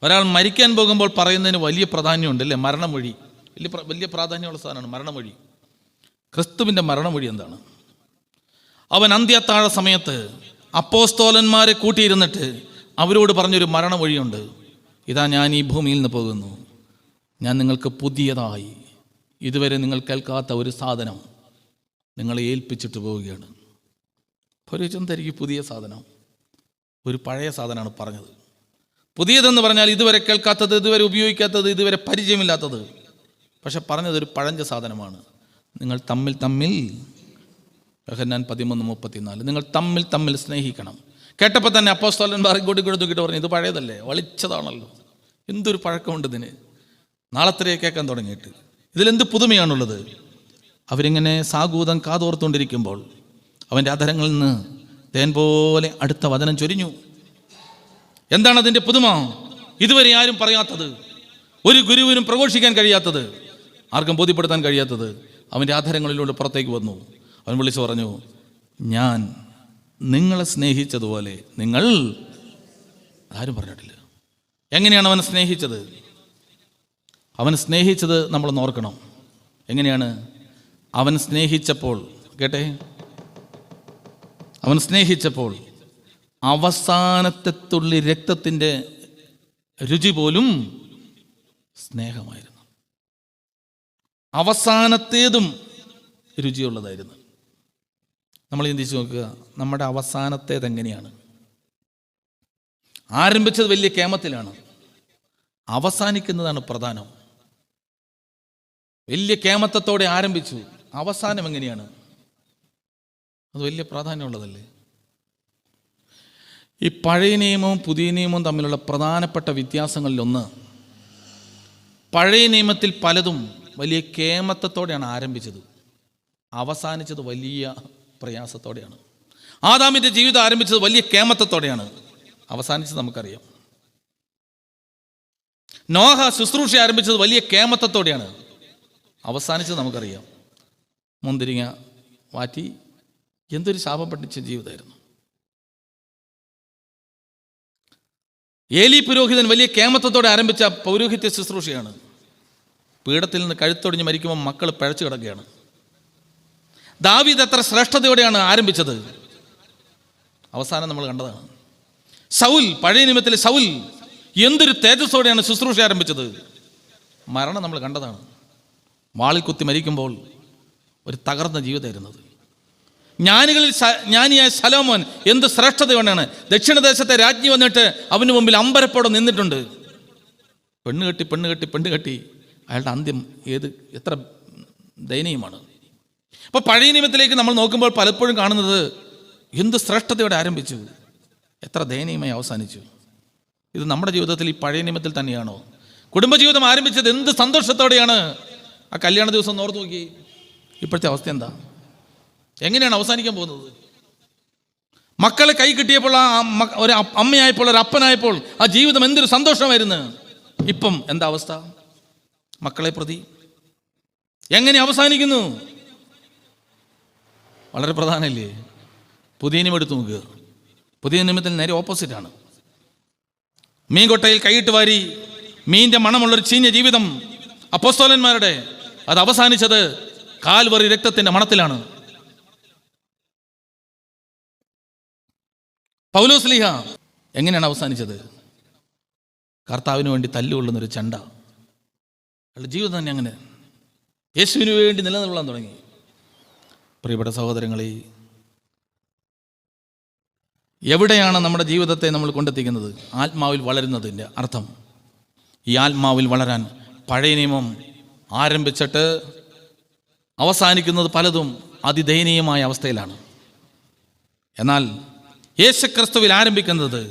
ഒരാൾ മരിക്കാൻ പോകുമ്പോൾ പറയുന്നതിന് വലിയ പ്രാധാന്യമുണ്ട് അല്ലേ? മരണമൊഴി വലിയ പ്രാധാന്യമുള്ള സാധനമാണ് മരണമൊഴി. ക്രിസ്തുവിൻ്റെ മരണമൊഴി എന്താണ്? അവൻ അന്ത്യത്താഴ സമയത്ത് അപ്പോസ്തോലന്മാരെ കൂട്ടിയിരുന്നിട്ട് അവരോട് പറഞ്ഞൊരു മരണമൊഴിയുണ്ട്. ഇതാ, ഞാൻ ഈ ഭൂമിയിൽ നിന്ന് പോകുന്നു, ഞാൻ നിങ്ങൾക്ക് പുതിയതായി ഇതുവരെ നിങ്ങൾ കേൾക്കാത്ത ഒരു സാധനം നിങ്ങളെ ഏൽപ്പിച്ചിട്ട് പോവുകയാണ്. ഒരു ചിന്തരിക്ക് പുതിയ സാധനം, ഒരു പഴയ സാധനമാണ് പറഞ്ഞത്. പുതിയതെന്ന് പറഞ്ഞാൽ ഇതുവരെ കേൾക്കാത്തത്, ഇതുവരെ ഉപയോഗിക്കാത്തത്, ഇതുവരെ പരിചയമില്ലാത്തത്. പക്ഷെ പറഞ്ഞത് ഒരു പഴഞ്ച സാധനമാണ്. നിങ്ങൾ തമ്മിൽ യോഹന്നാൻ 13:34. നിങ്ങൾ തമ്മിൽ തമ്മിൽ സ്നേഹിക്കണം. കേട്ടപ്പോൾ തന്നെ അപ്പോസ്തലന്മാർ ഇങ്ങോട്ട് നോക്കിയിട്ട് പറഞ്ഞു, ഇത് പഴയതല്ലേ, വളിച്ചതാണല്ലോ, എന്തൊരു പഴക്കമുണ്ട് ഇതിന്, നാളത്തെ കേൾക്കാൻ തുടങ്ങിയിട്ട്, ഇതിലെന്ത് പുതുമയാണുള്ളത്. അവരിങ്ങനെ സാഗൂതം കാതോർത്തുകൊണ്ടിരിക്കുമ്പോൾ അവൻ്റെ അധരങ്ങളിൽ നിന്ന് തേൻ പോലെ അടുത്ത വചനം ചൊരിഞ്ഞു. എന്താണ് അതിൻ്റെ പുതുമ? ഇതുവരെ ആരും പറയാത്തത്, ഒരു ഗുരുവിനും പ്രഘോഷിക്കാൻ കഴിയാത്തത്, ആർക്കും ബോധ്യപ്പെടുത്താൻ കഴിയാത്തത് അവൻ്റെ അധരങ്ങളിലൂടെ പുറത്തേക്ക് വന്നു. അവൻ വിളിച്ചു പറഞ്ഞു, ഞാൻ നിങ്ങളെ സ്നേഹിച്ചതുപോലെ നിങ്ങൾ. ആരും പറഞ്ഞിട്ടില്ല. എങ്ങനെയാണ് അവൻ സ്നേഹിച്ചത്? അവൻ സ്നേഹിച്ചത് നമ്മളൊന്ന് ഓർക്കണം. എങ്ങനെയാണ് അവൻ സ്നേഹിച്ചപ്പോൾ? കേട്ടെ, അവൻ സ്നേഹിച്ചപ്പോൾ അവസാനത്തെ തുള്ളി രക്തത്തിൻ്റെ രുചി പോലും സ്നേഹമായിരുന്നു. അവസാനത്തേതും രുചിയുള്ളതായിരുന്നു. നമ്മൾ ചിന്തിച്ച് നോക്കുക, നമ്മുടെ അവസാനത്തേത് എങ്ങനെയാണ്? ആരംഭിച്ചത് വലിയ കേമത്തിലാണ്, അവസാനിക്കുന്നതാണ് പ്രധാനം. വലിയ കേമത്തത്തോടെ ആരംഭിച്ചു, അവസാനം എങ്ങനെയാണ്? അത് വലിയ പ്രാധാന്യമുള്ളതല്ലേ? ഈ പഴയ നിയമവും പുതിയ നിയമവും തമ്മിലുള്ള പ്രധാനപ്പെട്ട വ്യത്യാസങ്ങളിലൊന്ന്, പഴയ നിയമത്തിൽ പലതും വലിയ കേമത്തത്തോടെയാണ് ആരംഭിച്ചത്, അവസാനിച്ചത് വലിയ പ്രയാസത്തോടെയാണ്. ആദാമിൻ്റെ ജീവിതം ആരംഭിച്ചത് വലിയ കേമത്തത്തോടെയാണ്, അവസാനിച്ചത് നമുക്കറിയാം. നോഹ ശുശ്രൂഷ ആരംഭിച്ചത് വലിയ കേമത്തത്തോടെയാണ്, അവസാനിച്ചത് നമുക്കറിയാം. മുന്തിരിങ്ങ വാറ്റി എന്തൊരു ശാപം പഠിച്ച ജീവിതമായിരുന്നു. ഏലി പുരോഹിതൻ വലിയ കേമത്തത്തോടെ ആരംഭിച്ച പൗരോഹിത്യ ശുശ്രൂഷയാണ്. പീഠത്തിൽ നിന്ന് കഴുത്തൊടിഞ്ഞ് മരിക്കുമ്പോൾ മക്കൾ പിഴച്ചു കിടക്കുകയാണ്. ദാവീദ് എത്ര ശ്രേഷ്ഠതയോടെയാണ് ആരംഭിച്ചത്, അവസാനം നമ്മൾ കണ്ടതാണ്. ശൗൽ, പഴയ നിയമത്തിലെ ശൗൽ എന്തൊരു തേജസ്സോടെയാണ് ശുശ്രൂഷ ആരംഭിച്ചത്, മരണം നമ്മൾ കണ്ടതാണ്. വാളിൽ കുത്തി മരിക്കുമ്പോൾ ഒരു തകർന്ന ജീവിതമായിരുന്നത്. ജ്ഞാനിയായ ശലോമോൻ എന്ത് ശ്രേഷ്ഠതയോടെയാണ് ദക്ഷിണദേശത്തെ രാജ്ഞി വന്നിട്ട് അവന് മുമ്പിൽ അമ്പരപ്പോടെ നിന്നിട്ടുണ്ട്. പെണ്ണ് കെട്ടി അയാളുടെ അന്ത്യം എത്ര ദയനീയമാണ്. അപ്പോൾ പഴയ നിയമത്തിലേക്ക് നമ്മൾ നോക്കുമ്പോൾ പലപ്പോഴും കാണുന്നത് എന്ത് ശ്രേഷ്ഠതയോടെ ആരംഭിച്ചു, എത്ര ദയനീയമായി അവസാനിച്ചു. ഇത് നമ്മുടെ ജീവിതത്തിൽ ഈ പഴയ നിയമത്തിൽ തന്നെയാണോ? കുടുംബജീവിതം ആരംഭിച്ചത് എന്ത് സന്തോഷത്തോടെയാണ്. ആ കല്യാണ ദിവസം ഓർത്ത് നോക്കി, ഇപ്പോഴത്തെ അവസ്ഥ എന്താ? എങ്ങനെയാണ് അവസാനിക്കാൻ പോകുന്നത്? മക്കളെ കൈ കിട്ടിയപ്പോൾ, ഒരു അമ്മയായപ്പോൾ, ഒരു അപ്പനായപ്പോൾ ആ ജീവിതം എന്തൊരു സന്തോഷമായിരുന്നു. ഇപ്പം എന്താ അവസ്ഥ? മക്കളെ പ്രതി എങ്ങനെ അവസാനിക്കുന്നു? വളരെ പ്രധാനമല്ലേ? പുതിയ നിയമം എടുത്തു നോക്കുക. പുതിയ നിയമത്തിൽ നേരെ ഓപ്പോസിറ്റാണ്. മീൻകൊട്ടയിൽ കൈയിട്ട് വാരി മീൻ്റെ മണമുള്ളൊരു ചീഞ്ഞ ജീവിതം അപ്പോസ്തലന്മാരുടെ, അത് അവസാനിച്ചത് കാൽവറി രക്തത്തിൻ്റെ മണത്തിലാണ്. പൗലോസ്ലീഹ എങ്ങനെയാണ് അവസാനിച്ചത്? കർത്താവിന് വേണ്ടി തല്ലുകൊള്ളുന്നൊരു ചെണ്ട. അയാളുടെ ജീവിതം തന്നെ അങ്ങനെ യേശുവിന് വേണ്ടി നിലനിൽക്കാൻ തുടങ്ങി. പ്രിയപ്പെട്ട സഹോദരങ്ങളെ, എവിടെയാണ് നമ്മുടെ ജീവിതത്തെ നമ്മൾ കൊണ്ടെത്തിക്കുന്നത്? ആത്മാവിൽ വളരുന്നതിൻ്റെ അർത്ഥം. ഈ ആത്മാവിൽ വളരാൻ പഴയ നിയമം ആരംഭിച്ചിട്ട് അവസാനിക്കുന്നത് പലതും അതിദയനീയമായ അവസ്ഥയിലാണ്. എന്നാൽ യേശുക്രിസ്തുവിൽ ആരംഭിക്കുന്നത്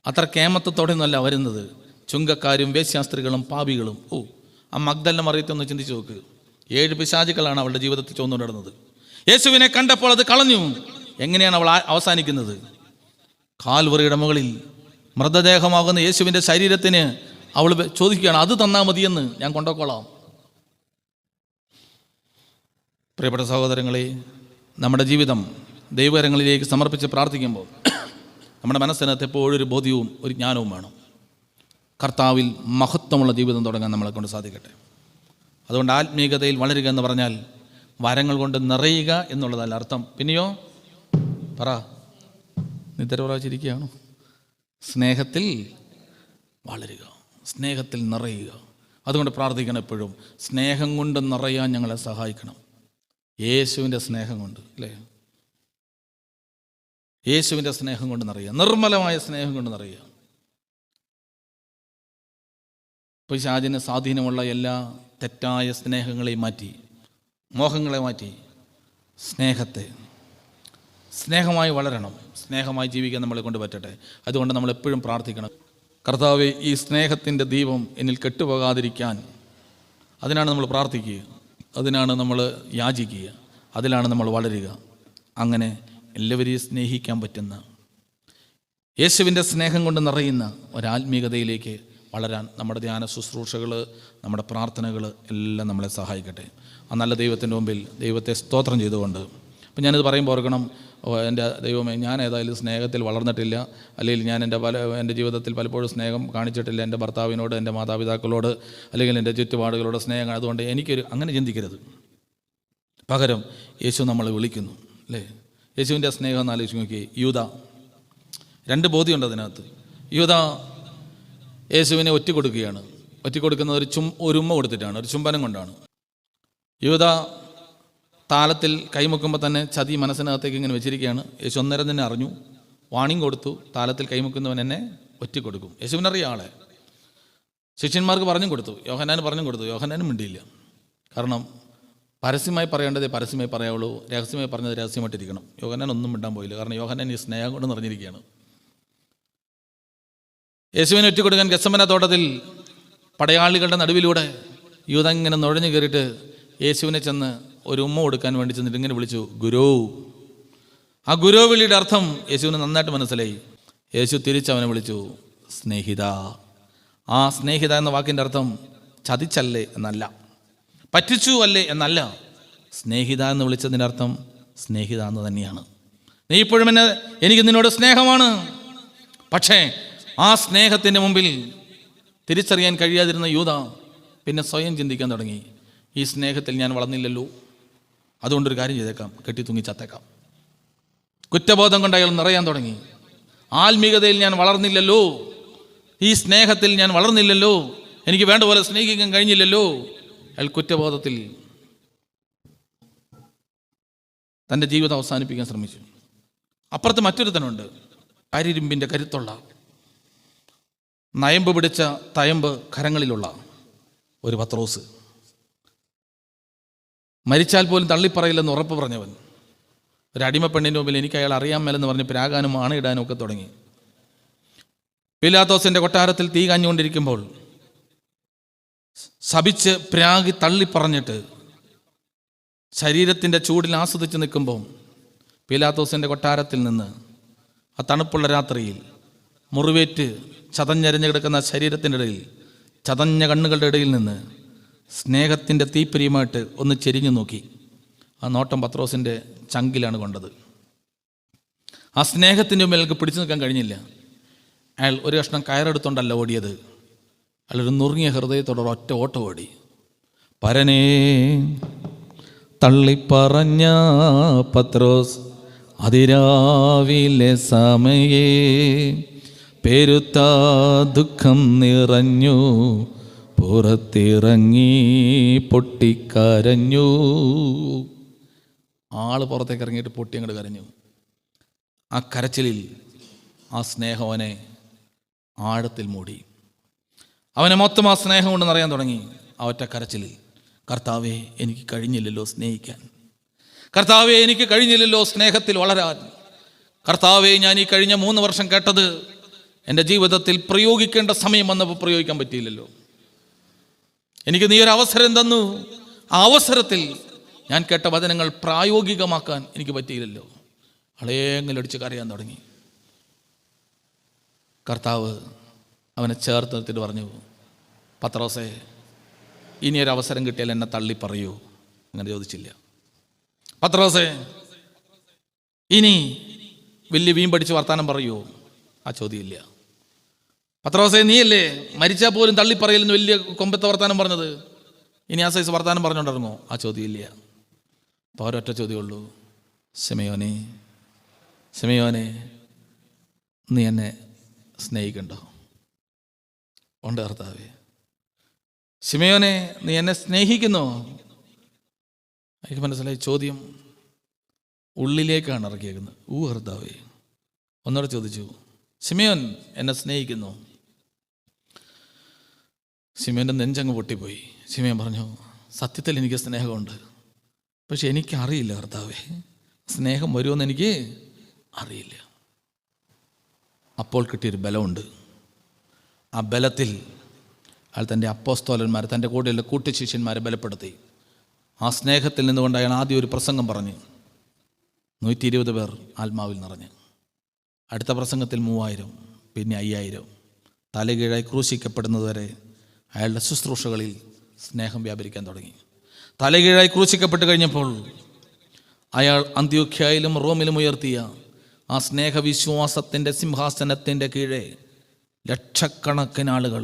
അത്ര കേമത്തത്തോടെയൊന്നുമല്ല വരുന്നത്. ചുങ്കക്കാരും വേശ്യാസ്ത്രീകളും പാപികളും. ആ മഗ്ദലന മറിയത്തൊന്ന് ചിന്തിച്ചു നോക്ക്. 7 പിശാചുക്കളാണ് അവളുടെ ജീവിതത്തിൽ ചോന്നു നടന്നത്. യേശുവിനെ കണ്ടപ്പോൾ അത് കളഞ്ഞു. എങ്ങനെയാണ് അവൾ അവസാനിക്കുന്നത്? കാൽവറിയുടെ മുകളിൽ മൃതദേഹമാകുന്ന യേശുവിൻ്റെ ശരീരത്തിന് അവൾ ചോദിക്കുകയാണ്, അത് തന്നാൽ മതിയെന്ന്, ഞാൻ കൊണ്ടുപോയിക്കോളാം. പ്രിയപ്പെട്ട സഹോദരങ്ങളെ, നമ്മുടെ ജീവിതം ദൈവകരങ്ങളിലേക്ക് സമർപ്പിച്ച് പ്രാർത്ഥിക്കുമ്പോൾ നമ്മുടെ മനസ്സിനകത്ത് എപ്പോഴും ഒരു ബോധ്യവും ഒരു ജ്ഞാനവും വേണം. കർത്താവിൽ മഹത്വമുള്ള ജീവിതം തുടങ്ങാൻ നമ്മളെ കൊണ്ട് സാധിക്കട്ടെ. അതുകൊണ്ട് ആത്മീയതയിൽ വളരുക എന്ന് പറഞ്ഞാൽ വരങ്ങൾ കൊണ്ട് നിറയുക എന്നുള്ളതല്ല അർത്ഥം. പിന്നെയോ പറ, നിദ്രപ്രാചിരിക്കുകയാണോ? സ്നേഹത്തിൽ വളരുക, സ്നേഹത്തിൽ നിറയുക. അതുകൊണ്ട് പ്രാർത്ഥിക്കണം എപ്പോഴും, സ്നേഹം കൊണ്ട് നിറയാൻ ഞങ്ങളെ സഹായിക്കണം. യേശുവിൻ്റെ സ്നേഹം കൊണ്ട്, അല്ലേ? യേശുവിൻ്റെ സ്നേഹം കൊണ്ട് നിറയുക, നിർമ്മലമായ സ്നേഹം കൊണ്ട് നിറയുക. പിശാചിന് സ്വാധീനമുള്ള എല്ലാ തെറ്റായ സ്നേഹങ്ങളെയും മാറ്റി, മോഹങ്ങളെ മാറ്റി, സ്നേഹത്തെ. സ്നേഹമായി വളരണം, സ്നേഹമായി ജീവിക്കാൻ നമ്മളെ കൊണ്ട് പറ്റട്ടെ. അതുകൊണ്ട് നമ്മൾ എപ്പോഴും പ്രാർത്ഥിക്കണം, കർത്താവേ, ഈ സ്നേഹത്തിൻ്റെ ദീപം എന്നിൽ കെട്ടുപോകാതിരിക്കാൻ. അതിനാണ് നമ്മൾ പ്രാർത്ഥിക്കുക, അതിനാണ് നമ്മൾ യാചിക്കുക, അതിലാണ് നമ്മൾ വളരുക. അങ്ങനെ എല്ലാവരെയും സ്നേഹിക്കാൻ പറ്റുന്ന, യേശുവിൻ്റെ സ്നേഹം കൊണ്ട് നിറയുന്ന ഒരാത്മീകതയിലേക്ക് വളരാൻ നമ്മുടെ ധ്യാന ശുശ്രൂഷകൾ, നമ്മുടെ പ്രാർത്ഥനകൾ എല്ലാം നമ്മളെ സഹായിക്കട്ടെ. ആ നല്ല ദൈവത്തിൻ്റെ മുമ്പിൽ ദൈവത്തെ സ്തോത്രം ചെയ്തുകൊണ്ട്, അപ്പം ഞാനിത് പറയുമ്പോൾ ഓർക്കണം, എൻ്റെ ദൈവമേ, ഞാൻ ഏതായാലും സ്നേഹത്തിൽ വളർന്നിട്ടില്ല, അല്ലെങ്കിൽ ഞാൻ എൻ്റെ ജീവിതത്തിൽ പലപ്പോഴും സ്നേഹം കാണിച്ചിട്ടില്ല എൻ്റെ ഭർത്താവിനോട്, എൻ്റെ മാതാപിതാക്കളോട്, അല്ലെങ്കിൽ എൻ്റെ ചുറ്റുപാടുകളോട് സ്നേഹം. അതുകൊണ്ട് എനിക്കൊരു അങ്ങനെ ചിന്തിക്കരുത്. പകരം യേശു നമ്മളെ വിളിക്കുന്നു, അല്ലേ? യേശുവിൻ്റെ സ്നേഹം എന്ന് ആലോചിച്ച് നോക്കി. യൂദ, രണ്ട് ബോധ്യമുണ്ട് അതിനകത്ത്. യൂദ യേശുവിനെ ഒറ്റിക്കൊടുക്കുകയാണ്. ഒറ്റിക്കൊടുക്കുന്നത് ഒരു ഉമ്മ കൊടുത്തിട്ടാണ്, ഒരു ചുംബനം കൊണ്ടാണ്. യൂദ താലത്തിൽ കൈമുക്കുമ്പോൾ തന്നെ ചതി മനസ്സിനകത്തേക്ക് ഇങ്ങനെ വെച്ചിരിക്കുകയാണ്. യേശു അന്നേരം തന്നെ അറിഞ്ഞു, വാണിംഗ് കൊടുത്തു, താലത്തിൽ കൈമുക്കുന്നവൻ എന്നെ ഒറ്റിക്കൊടുക്കും. യേശുവിനറിയാം ആളെ. ശിഷ്യന്മാർക്ക് പറഞ്ഞു കൊടുത്തു, യോഹന്നാന് പറഞ്ഞു കൊടുത്തു. യോഹന്നാനും മിണ്ടിയില്ല. കാരണം പരസ്യമായി പറയേണ്ടതേ പരസ്യമായി പറയാവുള്ളൂ, രഹസ്യമായി പറഞ്ഞത് രഹസ്യമായിട്ടിരിക്കണം. യോഹന്നാൻ ഒന്നും മിണ്ടാൻ പോയില്ല. കാരണം യോഹന്നാൻ ഈ സ്നേഹം കൊണ്ട് നിറഞ്ഞിരിക്കുകയാണ്. യേശുവിനെ ഒറ്റിക്കൊടുക്കാൻ ഗെത്സമന തോട്ടത്തിൽ പടയാളികളുടെ നടുവിലൂടെ യൂദ ഇങ്ങനെ നുഴഞ്ഞു കയറിയിട്ട് യേശുവിനെ ചെന്ന് ഒരു ഉമ്മ കൊടുക്കാൻ വേണ്ടി ചെന്നിട്ട് ഇങ്ങനെ വിളിച്ചു, ഗുരു. ആ ഗുരു വിളിയുടെ അർത്ഥം യേശുവിന് നന്നായിട്ട് മനസ്സിലായി. യേശു തിരിച്ചവനെ വിളിച്ചു, സ്നേഹിത. ആ സ്നേഹിത എന്ന വാക്കിൻ്റെ അർത്ഥം ചതിച്ചല്ലേ എന്നല്ല, പറ്റിച്ചു അല്ലേ എന്നല്ല. സ്നേഹിത എന്ന് വിളിച്ചതിൻ്റെ അർത്ഥം സ്നേഹിത എന്ന് തന്നെയാണ്. നീ ഇപ്പോഴും എനിക്ക് നിന്നോട് സ്നേഹമാണ്. പക്ഷേ ആ സ്നേഹത്തിൻ്റെ മുമ്പിൽ തിരിച്ചറിയാൻ കഴിയാതിരുന്ന യൂദ പിന്നെ സ്വയം ചിന്തിക്കാൻ തുടങ്ങി, ഈ സ്നേഹത്തിൽ ഞാൻ വളർന്നില്ലല്ലോ, അതുകൊണ്ടൊരു കാര്യം ചെയ്തേക്കാം, കെട്ടി തൂങ്ങി ചത്തേക്കാം. കുറ്റബോധം കൊണ്ട് അയാൾ നിറയാൻ തുടങ്ങി. ആത്മീകതയിൽ ഞാൻ വളർന്നില്ലല്ലോ, ഈ സ്നേഹത്തിൽ ഞാൻ വളർന്നില്ലല്ലോ, എനിക്ക് വേണ്ട പോലെ സ്നേഹിക്കാൻ കഴിഞ്ഞില്ലല്ലോ. അയാൾ കുറ്റബോധത്തിൽ തൻ്റെ ജീവിതം അവസാനിപ്പിക്കാൻ ശ്രമിച്ചു. അപ്പുറത്ത് മറ്റൊരുത്തനുണ്ട്, കരിരുമ്പിൻ്റെ കരുത്തുള്ള, നയമ്പ് പിടിച്ച തയമ്പ് കരങ്ങളിലുള്ള ഒരു പത്രോസ്. മരിച്ചാൽ പോലും തള്ളിപ്പറയില്ലെന്ന് ഉറപ്പ് പറഞ്ഞവൻ. ഒരു അടിമപ്പെണ്ണിൻ്റെ മുമ്പിൽ എനിക്ക് അയാൾ അറിയാൻ മേലെന്ന് പറഞ്ഞ് പ്രാകാനും ആണയിടാനും ഒക്കെ തുടങ്ങി. പീലാത്തോസിൻ്റെ കൊട്ടാരത്തിൽ തീ കാഞ്ഞുകൊണ്ടിരിക്കുമ്പോൾ ശപിച്ച് പ്രാഗി തള്ളിപ്പറഞ്ഞിട്ട് ശരീരത്തിൻ്റെ ചൂടിൽ ആസ്വദിച്ച് നിൽക്കുമ്പോൾ പീലാത്തോസിൻ്റെ കൊട്ടാരത്തിൽ നിന്ന് ആ തണുപ്പുള്ള രാത്രിയിൽ മുറിവേറ്റ് ചതഞ്ഞരഞ്ഞു കിടക്കുന്ന ശരീരത്തിൻ്റെ ഇടയിൽ, ചതഞ്ഞ കണ്ണുകളുടെ ഇടയിൽ നിന്ന് സ്നേഹത്തിൻ്റെ തീപ്രിയമായിട്ട് ഒന്ന് ചെരിഞ്ഞു നോക്കി. ആ നോട്ടം പത്രോസിൻ്റെ ചങ്കിലാണ് കൊണ്ടത്. ആ സ്നേഹത്തിൻ്റെ മുമ്പിൽ അയാൾക്ക് പിടിച്ചു നിൽക്കാൻ കഴിഞ്ഞില്ല. അയാൾ ഒരു കഷ്ണം കയറെടുത്തോണ്ടല്ല ഓടിയത്, അയാളൊരു നുറുങ്ങിയ ഹൃദയത്തോടെ ഒറ്റ ഓട്ടം ഓടി. പരനേ തള്ളിപ്പറഞ്ഞ പത്രോസ് അതിരാവിലെ സമയേ പെരുത്ത ദുഃഖം നിറഞ്ഞു, പുറത്തിറങ്ങി പൊട്ടിക്കരഞ്ഞു. ആള് പുറത്തേക്ക് ഇറങ്ങിയിട്ട് പൊട്ടി അങ്ങോട്ട് കരഞ്ഞു. ആ കരച്ചിലിൽ ആ സ്നേഹം അവനെ ആഴത്തിൽ മൂടി. അവനെ മൊത്തം ആ സ്നേഹം കൊണ്ട് നിറയാൻ തുടങ്ങി. ആ ഒറ്റ കരച്ചിലിൽ, കർത്താവേ, എനിക്ക് കഴിഞ്ഞില്ലല്ലോ സ്നേഹിക്കാൻ. കർത്താവേ, എനിക്ക് കഴിഞ്ഞില്ലല്ലോ സ്നേഹത്തിൽ വളരാൻ. കർത്താവേ, ഞാൻ ഈ കഴിഞ്ഞ 3 വർഷം കേട്ടത് എൻ്റെ ജീവിതത്തിൽ പ്രയോഗിക്കേണ്ട സമയം വന്നപ്പോൾ പ്രയോഗിക്കാൻ പറ്റിയില്ലല്ലോ. എനിക്ക് നീ ഒരു അവസരം തന്നു. ആ അവസരത്തിൽ ഞാൻ കേട്ട വചനങ്ങൾ പ്രായോഗികമാക്കാൻ എനിക്ക് പറ്റിയില്ലല്ലോ. അളേങ്ങലടിച്ച് കരയാൻ തുടങ്ങി. കർത്താവ് അവനെ ചേർത്ത് നിർത്തിയിട്ട് പറഞ്ഞു, പത്രോസേ, ഇനിയൊരു അവസരം കിട്ടിയാൽ എന്നെ തള്ളി പറയൂ. അങ്ങനെ ചോദിച്ചില്ല. പത്രോസേ, ഇനി വലിയ വീം പഠിച്ച് വർത്താനം പറയൂ? ആ ചോദ്യമില്ല. പത്രോസേ, നീയല്ലേ മരിച്ചാൽ പോലും തള്ളിപ്പറയില്ലെന്ന് വലിയ കൊമ്പത്തെ വർത്താനം പറഞ്ഞത്, ഇനി ആ സൈസ് വർത്താനം പറഞ്ഞുകൊണ്ടിറങ്ങോ? ആ ചോദ്യമില്ല. അപ്പോൾ ഒരൊറ്റ ചോദ്യമുള്ളൂ, ശിമയോനെ, ശിമയോനെ, നീ എന്നെ സ്നേഹിക്കണ്ടോ? ഉണ്ട് കർത്താവേ. ശിമയോനെ, നീ എന്നെ സ്നേഹിക്കുന്നോ? എനിക്ക് മനസ്സിലായി, ചോദ്യം ഉള്ളിലേക്കാണ് ഇറക്കിയേക്കുന്നത്. കർത്താവേ. ഒന്നുകൂടെ ചോദിച്ചു, ശിമയോൻ എന്നെ സ്നേഹിക്കുന്നു? ശിമയോൻ്റെ നെഞ്ചങ്ങ് പൊട്ടിപ്പോയി. ശിമയോൻ പറഞ്ഞു, സത്യത്തിൽ എനിക്ക് സ്നേഹമുണ്ട്, പക്ഷെ എനിക്കറിയില്ല കർത്താവേ, സ്നേഹം വരുമെന്ന് എനിക്ക് അറിയില്ല. അപ്പോൾ കിട്ടിയൊരു ബലമുണ്ട്. ആ ബലത്തിൽ അയാൾ തൻ്റെ അപ്പോസ്തലന്മാർ, തൻ്റെ കൂടെയുള്ള കൂട്ടുശിഷ്യന്മാരെ ബലപ്പെടുത്തി. ആ സ്നേഹത്തിൽ നിന്നുകൊണ്ട് അയാൾ ആദ്യം ഒരു പ്രസംഗം പറഞ്ഞ് 120 പേർ ആത്മാവിൽ നിറഞ്ഞ്. അടുത്ത പ്രസംഗത്തിൽ 3000, പിന്നെ 5000. തലകീഴായി ക്രൂശിക്കപ്പെടുന്നതുവരെ അയാളുടെ ശുശ്രൂഷകളിൽ സ്നേഹം വ്യാപരിക്കാൻ തുടങ്ങി. തലകീഴായി ക്രൂശിക്കപ്പെട്ട് കഴിഞ്ഞപ്പോൾ അയാൾ അന്ത്യോഖ്യയിലും റോമിലും ഉയർത്തിയ ആ സ്നേഹവിശ്വാസത്തിൻ്റെ സിംഹാസനത്തിൻ്റെ കീഴെ ലക്ഷക്കണക്കിന് ആളുകൾ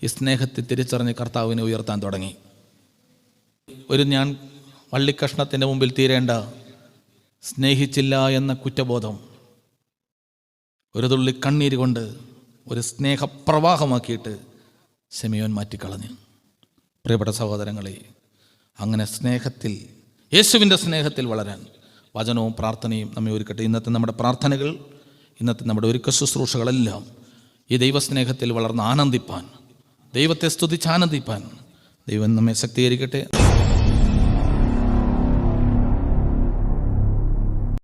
ഈ സ്നേഹത്തെ തിരിച്ചറിഞ്ഞ് കർത്താവിനെ ഉയർത്താൻ തുടങ്ങി. ഞാൻ വള്ളിക്കഷ്ണത്തിൻ്റെ മുമ്പിൽ തീരേണ്ട സ്നേഹിച്ചില്ല എന്ന കുറ്റബോധം ഒരു തുള്ളി കണ്ണീര് കൊണ്ട് ഒരു സ്നേഹപ്രവാഹമാക്കിയിട്ട് ശിമയോൻ മാറ്റിക്കളഞ്ഞു. പ്രിയപ്പെട്ട സഹോദരങ്ങളെ, അങ്ങനെ സ്നേഹത്തിൽ, യേശുവിൻ്റെ സ്നേഹത്തിൽ വളരാൻ വചനവും പ്രാർത്ഥനയും നമ്മെ ഒരുക്കട്ടെ. ഇന്നത്തെ നമ്മുടെ പ്രാർത്ഥനകൾ, ഇന്നത്തെ നമ്മുടെ ഒരുക്ക ശുശ്രൂഷകളെല്ലാം ഈ ദൈവസ്നേഹത്തിൽ വളർന്ന് ആനന്ദിപ്പാൻ, ദൈവത്തെ സ്തുതിച്ച് ആനന്ദിപ്പാൻ ദൈവം നമ്മെ ശക്തീകരിക്കട്ടെ.